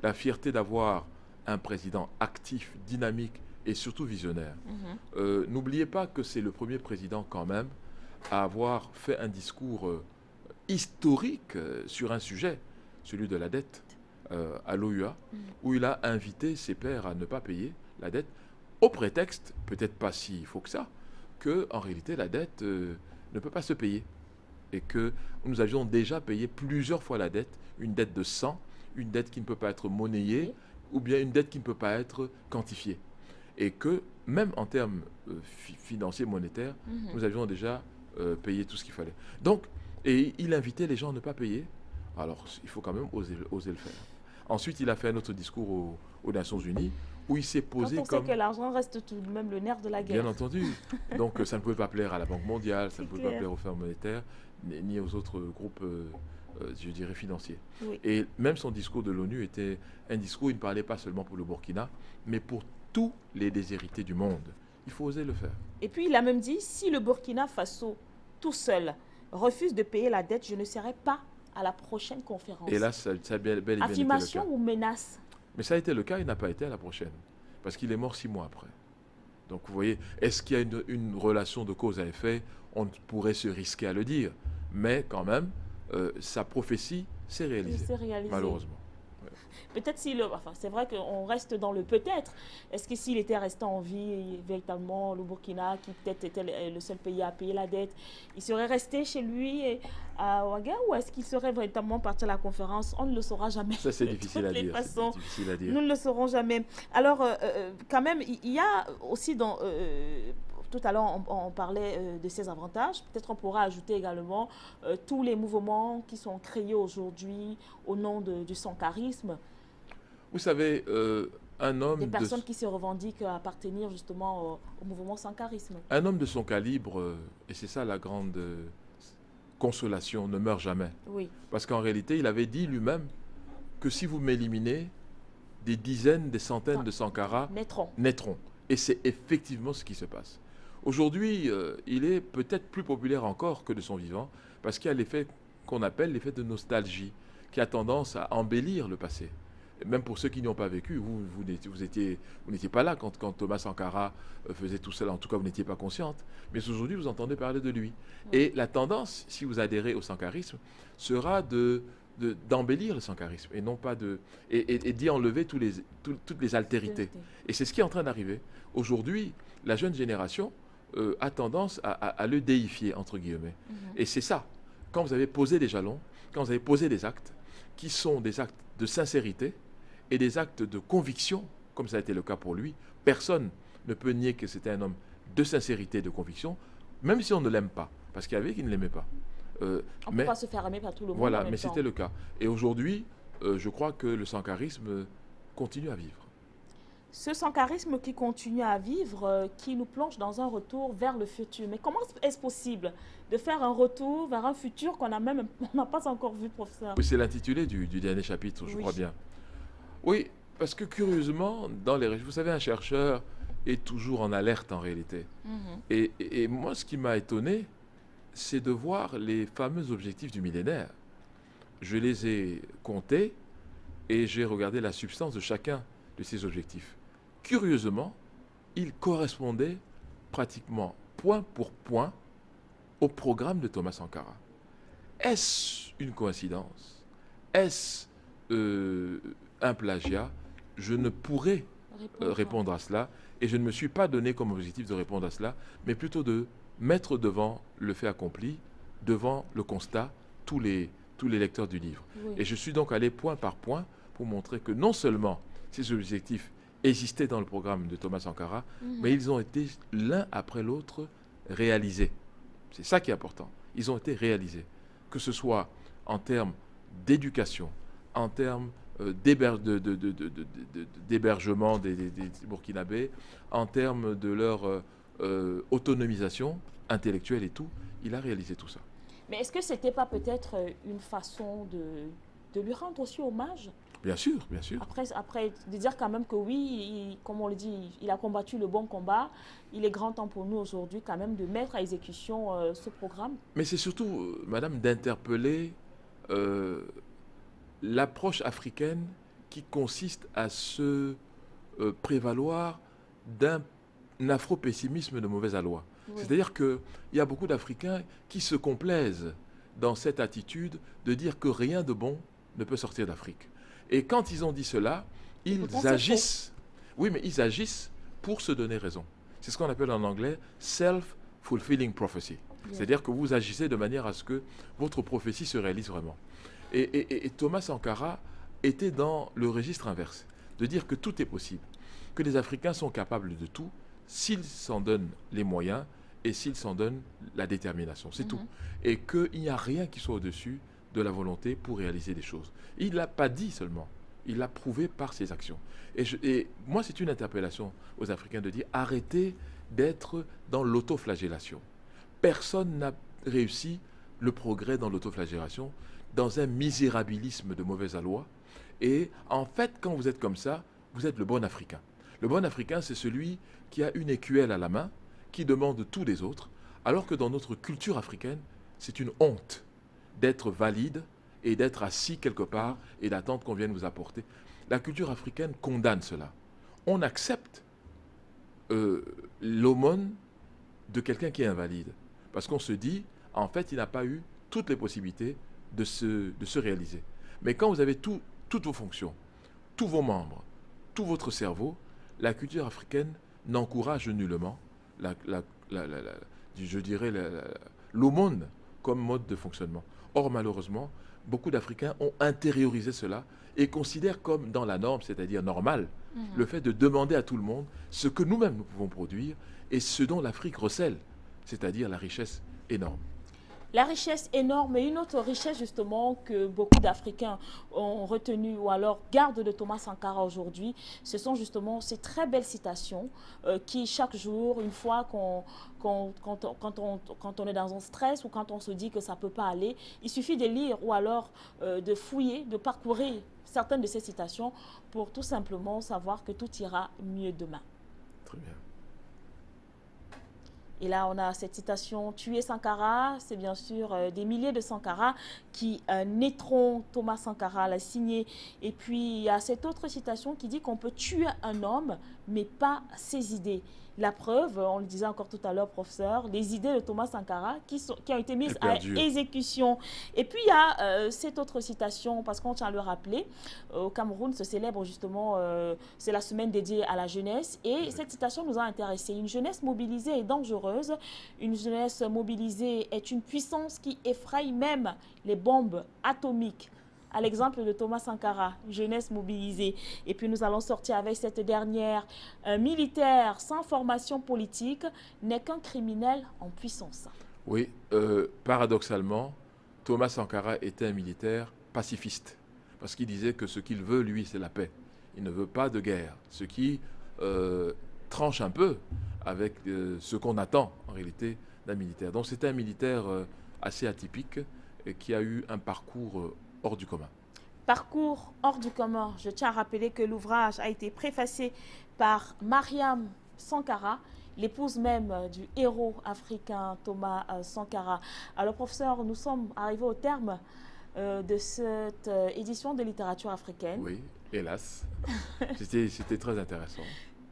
la fierté d'avoir un président actif, dynamique et surtout visionnaire. N'oubliez pas que c'est le premier président quand même à avoir fait un discours historique sur un sujet, celui de la dette à l'OUA, où il a invité ses pairs à ne pas payer la dette, au prétexte, peut-être pas si faux que ça, que en réalité la dette ne peut pas se payer. Et que nous avions déjà payé plusieurs fois la dette, une dette de sang, une dette qui ne peut pas être monnayée, ou bien une dette qui ne peut pas être quantifiée. Et que même en termes financiers, monétaires, nous avions déjà payé tout ce qu'il fallait. Donc, et il invitait les gens à ne pas payer. Alors, il faut quand même oser le faire. Ensuite, il a fait un autre discours aux Nations Unies où il s'est posé Quand on comme... sait que l'argent reste tout de même le nerf de la guerre. Bien entendu. Donc, ça ne pouvait pas plaire à la Banque mondiale, ça ne pouvait pas clair. plaire au Fonds monétaire, ni aux autres groupes, je dirais, financiers. Oui. Et même son discours de l'ONU était un discours, il ne parlait pas seulement pour le Burkina, mais pour tous les déshérités du monde. Il faut oser le faire. Et puis il a même dit, si le Burkina Faso, tout seul, refuse de payer la dette, je ne serai pas à la prochaine conférence. Et là, ça a bel et bien été le Affirmation cas. ou menace? Mais ça a été le cas, il n'a pas été à la prochaine. Parce qu'il est mort 6 mois après. Donc vous voyez, est-ce qu'il y a une relation de cause à effet? On pourrait se risquer à le dire. Mais quand même, sa prophétie s'est réalisée, malheureusement. Peut-être c'est vrai qu'on reste dans le peut-être. Est-ce que s'il était resté en vie, véritablement, le Burkina, qui peut-être était le seul pays à payer la dette, il serait resté chez lui à Ouaga, ou est-ce qu'il serait véritablement parti à la conférence? On ne le saura jamais. Ça, c'est difficile à dire. Nous ne le saurons jamais. Alors, quand même, il y a aussi dans... tout à l'heure, on parlait de ses avantages. Peut-être on pourra ajouter également tous les mouvements qui sont créés aujourd'hui au nom du sankarisme. Vous savez, un homme... Des personnes qui se revendiquent appartenir justement au mouvement sankarisme. Un homme de son calibre, et c'est ça la grande consolation, ne meurt jamais. Oui. Parce qu'en réalité, il avait dit lui-même que si vous m'éliminez, des dizaines, des centaines de Sankara naîtront. Et c'est effectivement ce qui se passe. Aujourd'hui, il est peut-être plus populaire encore que de son vivant, parce qu'il y a l'effet qu'on appelle l'effet de nostalgie, qui a tendance à embellir le passé. Et même pour ceux qui n'y ont pas vécu, vous n'étiez pas là quand Thomas Sankara faisait tout cela, en tout cas vous n'étiez pas consciente, mais aujourd'hui vous entendez parler de lui. Oui. Et la tendance, si vous adhérez au sankarisme, sera d'embellir le sankarisme, et non pas et d'y enlever toutes les altérités. Et c'est ce qui est en train d'arriver. Aujourd'hui, la jeune génération a tendance à le déifier, entre guillemets. Et c'est ça. Quand vous avez posé des jalons, quand vous avez posé des actes, qui sont des actes de sincérité et des actes de conviction, comme ça a été le cas pour lui, personne ne peut nier que c'était un homme de sincérité et de conviction, même si on ne l'aime pas, parce qu'il y avait qui ne l'aimaient pas. On ne peut pas se faire aimer par tout le monde. Voilà, mais c'était le cas. Et aujourd'hui, je crois que le sankarisme continue à vivre. Ce sankarisme qui continue à vivre, qui nous plonge dans un retour vers le futur. Mais comment est-ce possible de faire un retour vers un futur qu'on n'a pas encore vu, professeur? Oui, c'est l'intitulé du dernier chapitre, je crois bien. Oui, parce que curieusement, vous savez, un chercheur est toujours en alerte en réalité. Et moi, ce qui m'a étonné, c'est de voir les fameux objectifs du millénaire. Je les ai comptés et j'ai regardé la substance de chacun de ces objectifs. Curieusement, ils correspondaient pratiquement point pour point au programme de Thomas Sankara. Est-ce une coïncidence? Est-ce un plagiat? Je ne pourrais répondre à cela, et je ne me suis pas donné comme objectif de répondre à cela, mais plutôt de mettre devant le fait accompli, devant le constat, tous les lecteurs du livre. Oui. Et je suis donc allé point par point pour montrer que non seulement ces objectifs existaient dans le programme de Thomas Sankara, mais ils ont été l'un après l'autre réalisés. C'est ça qui est important. Ils ont été réalisés. Que ce soit en termes d'éducation, en termes d'hébergement des Burkinabés, en termes de leur autonomisation intellectuelle et tout, il a réalisé tout ça. Mais est-ce que ce n'était pas peut-être une façon de lui rendre aussi hommage? Bien sûr, bien sûr. Après, de dire quand même que oui, comme on le dit, il a combattu le bon combat. Il est grand temps pour nous aujourd'hui quand même de mettre à exécution ce programme. Mais c'est surtout, madame, d'interpeller l'approche africaine qui consiste à se prévaloir d'un afro-pessimisme de mauvaise aloi. Oui. C'est-à-dire qu'il y a beaucoup d'Africains qui se complaisent dans cette attitude de dire que rien de bon ne peut sortir d'Afrique. Et quand ils ont dit cela, pourtant, ils c'est agissent. Oui, mais ils agissent pour se donner raison. C'est ce qu'on appelle en anglais self-fulfilling prophecy. Bien. C'est-à-dire que vous agissez de manière à ce que votre prophétie se réalise vraiment. Et Thomas Sankara était dans le registre inverse, de dire que tout est possible, que les Africains sont capables de tout s'ils s'en donnent les moyens et s'ils s'en donnent la détermination. C'est tout. Et qu'il n'y a rien qui soit au-dessus de la volonté pour réaliser des choses. Il ne l'a pas dit seulement, il l'a prouvé par ses actions. Et moi, c'est une interpellation aux Africains de dire arrêtez d'être dans l'autoflagellation. Personne n'a réussi le progrès dans l'autoflagellation, dans un misérabilisme de mauvaise aloi. Et en fait, quand vous êtes comme ça, vous êtes le bon Africain. Le bon Africain, c'est celui qui a une écuelle à la main, qui demande tout des autres, alors que dans notre culture africaine, c'est une honte d'être valide et d'être assis quelque part et d'attendre qu'on vienne vous apporter. La culture africaine condamne cela. On accepte l'aumône de quelqu'un qui est invalide, parce qu'on se dit, en fait, il n'a pas eu toutes les possibilités de se réaliser. Mais quand vous avez toutes vos fonctions, tous vos membres, tout votre cerveau, la culture africaine n'encourage nullement je dirais l'aumône comme mode de fonctionnement. Or, malheureusement, beaucoup d'Africains ont intériorisé cela et considèrent comme dans la norme, c'est-à-dire normal, le fait de demander à tout le monde ce que nous-mêmes nous pouvons produire et ce dont l'Afrique recèle, c'est-à-dire la richesse énorme. La richesse énorme et une autre richesse justement que beaucoup d'Africains ont retenu ou alors gardent de Thomas Sankara aujourd'hui, ce sont justement ces très belles citations qui chaque jour, une fois quand on est dans un stress ou quand on se dit que ça ne peut pas aller, il suffit de lire ou alors de fouiller, de parcourir certaines de ces citations pour tout simplement savoir que tout ira mieux demain. Très bien. Et là, on a cette citation « Tuer Sankara », c'est bien sûr des milliers de Sankara qui naîtront. Thomas Sankara l'a signé. Et puis, il y a cette autre citation qui dit qu'on peut tuer un homme, mais pas ses idées. La preuve, on le disait encore tout à l'heure, professeur, les idées de Thomas Sankara qui ont été mises à exécution. Et puis, il y a cette autre citation, parce qu'on tient à le rappeler, au Cameroun se célèbre justement, c'est la semaine dédiée à la jeunesse. Et cette citation nous a intéressés. Une jeunesse mobilisée est dangereuse. Une jeunesse mobilisée est une puissance qui effraie même les bombes atomiques. À l'exemple de Thomas Sankara, jeunesse mobilisée. Et puis nous allons sortir avec cette dernière. Un militaire sans formation politique n'est qu'un criminel en puissance. Oui, paradoxalement, Thomas Sankara était un militaire pacifiste. Parce qu'il disait que ce qu'il veut, lui, c'est la paix. Il ne veut pas de guerre. Ce qui tranche un peu avec ce qu'on attend, en réalité, d'un militaire. Donc c'était un militaire assez atypique et qui a eu un parcours hors du commun. Parcours hors du commun. Je tiens à rappeler que l'ouvrage a été préfacé par Mariam Sankara, l'épouse même du héros africain Thomas Sankara. Alors professeur, nous sommes arrivés au terme de cette édition de littérature africaine. Oui, hélas. C'était très intéressant.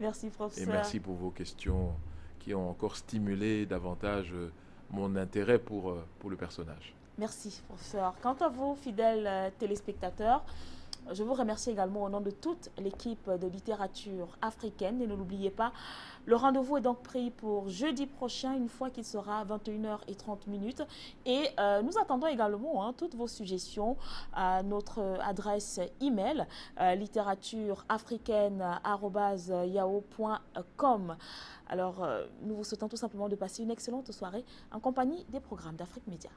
Merci professeur. Et merci pour vos questions qui ont encore stimulé davantage mon intérêt pour le personnage. Merci, professeur. Quant à vous, fidèles téléspectateurs, je vous remercie également au nom de toute l'équipe de littérature africaine. Et ne l'oubliez pas, le rendez-vous est donc pris pour jeudi prochain, une fois qu'il sera 21h30. Et nous attendons également toutes vos suggestions à notre adresse email littératuraafricaine@yahoo.com. Alors, nous vous souhaitons tout simplement de passer une excellente soirée en compagnie des programmes d'Afrique Média.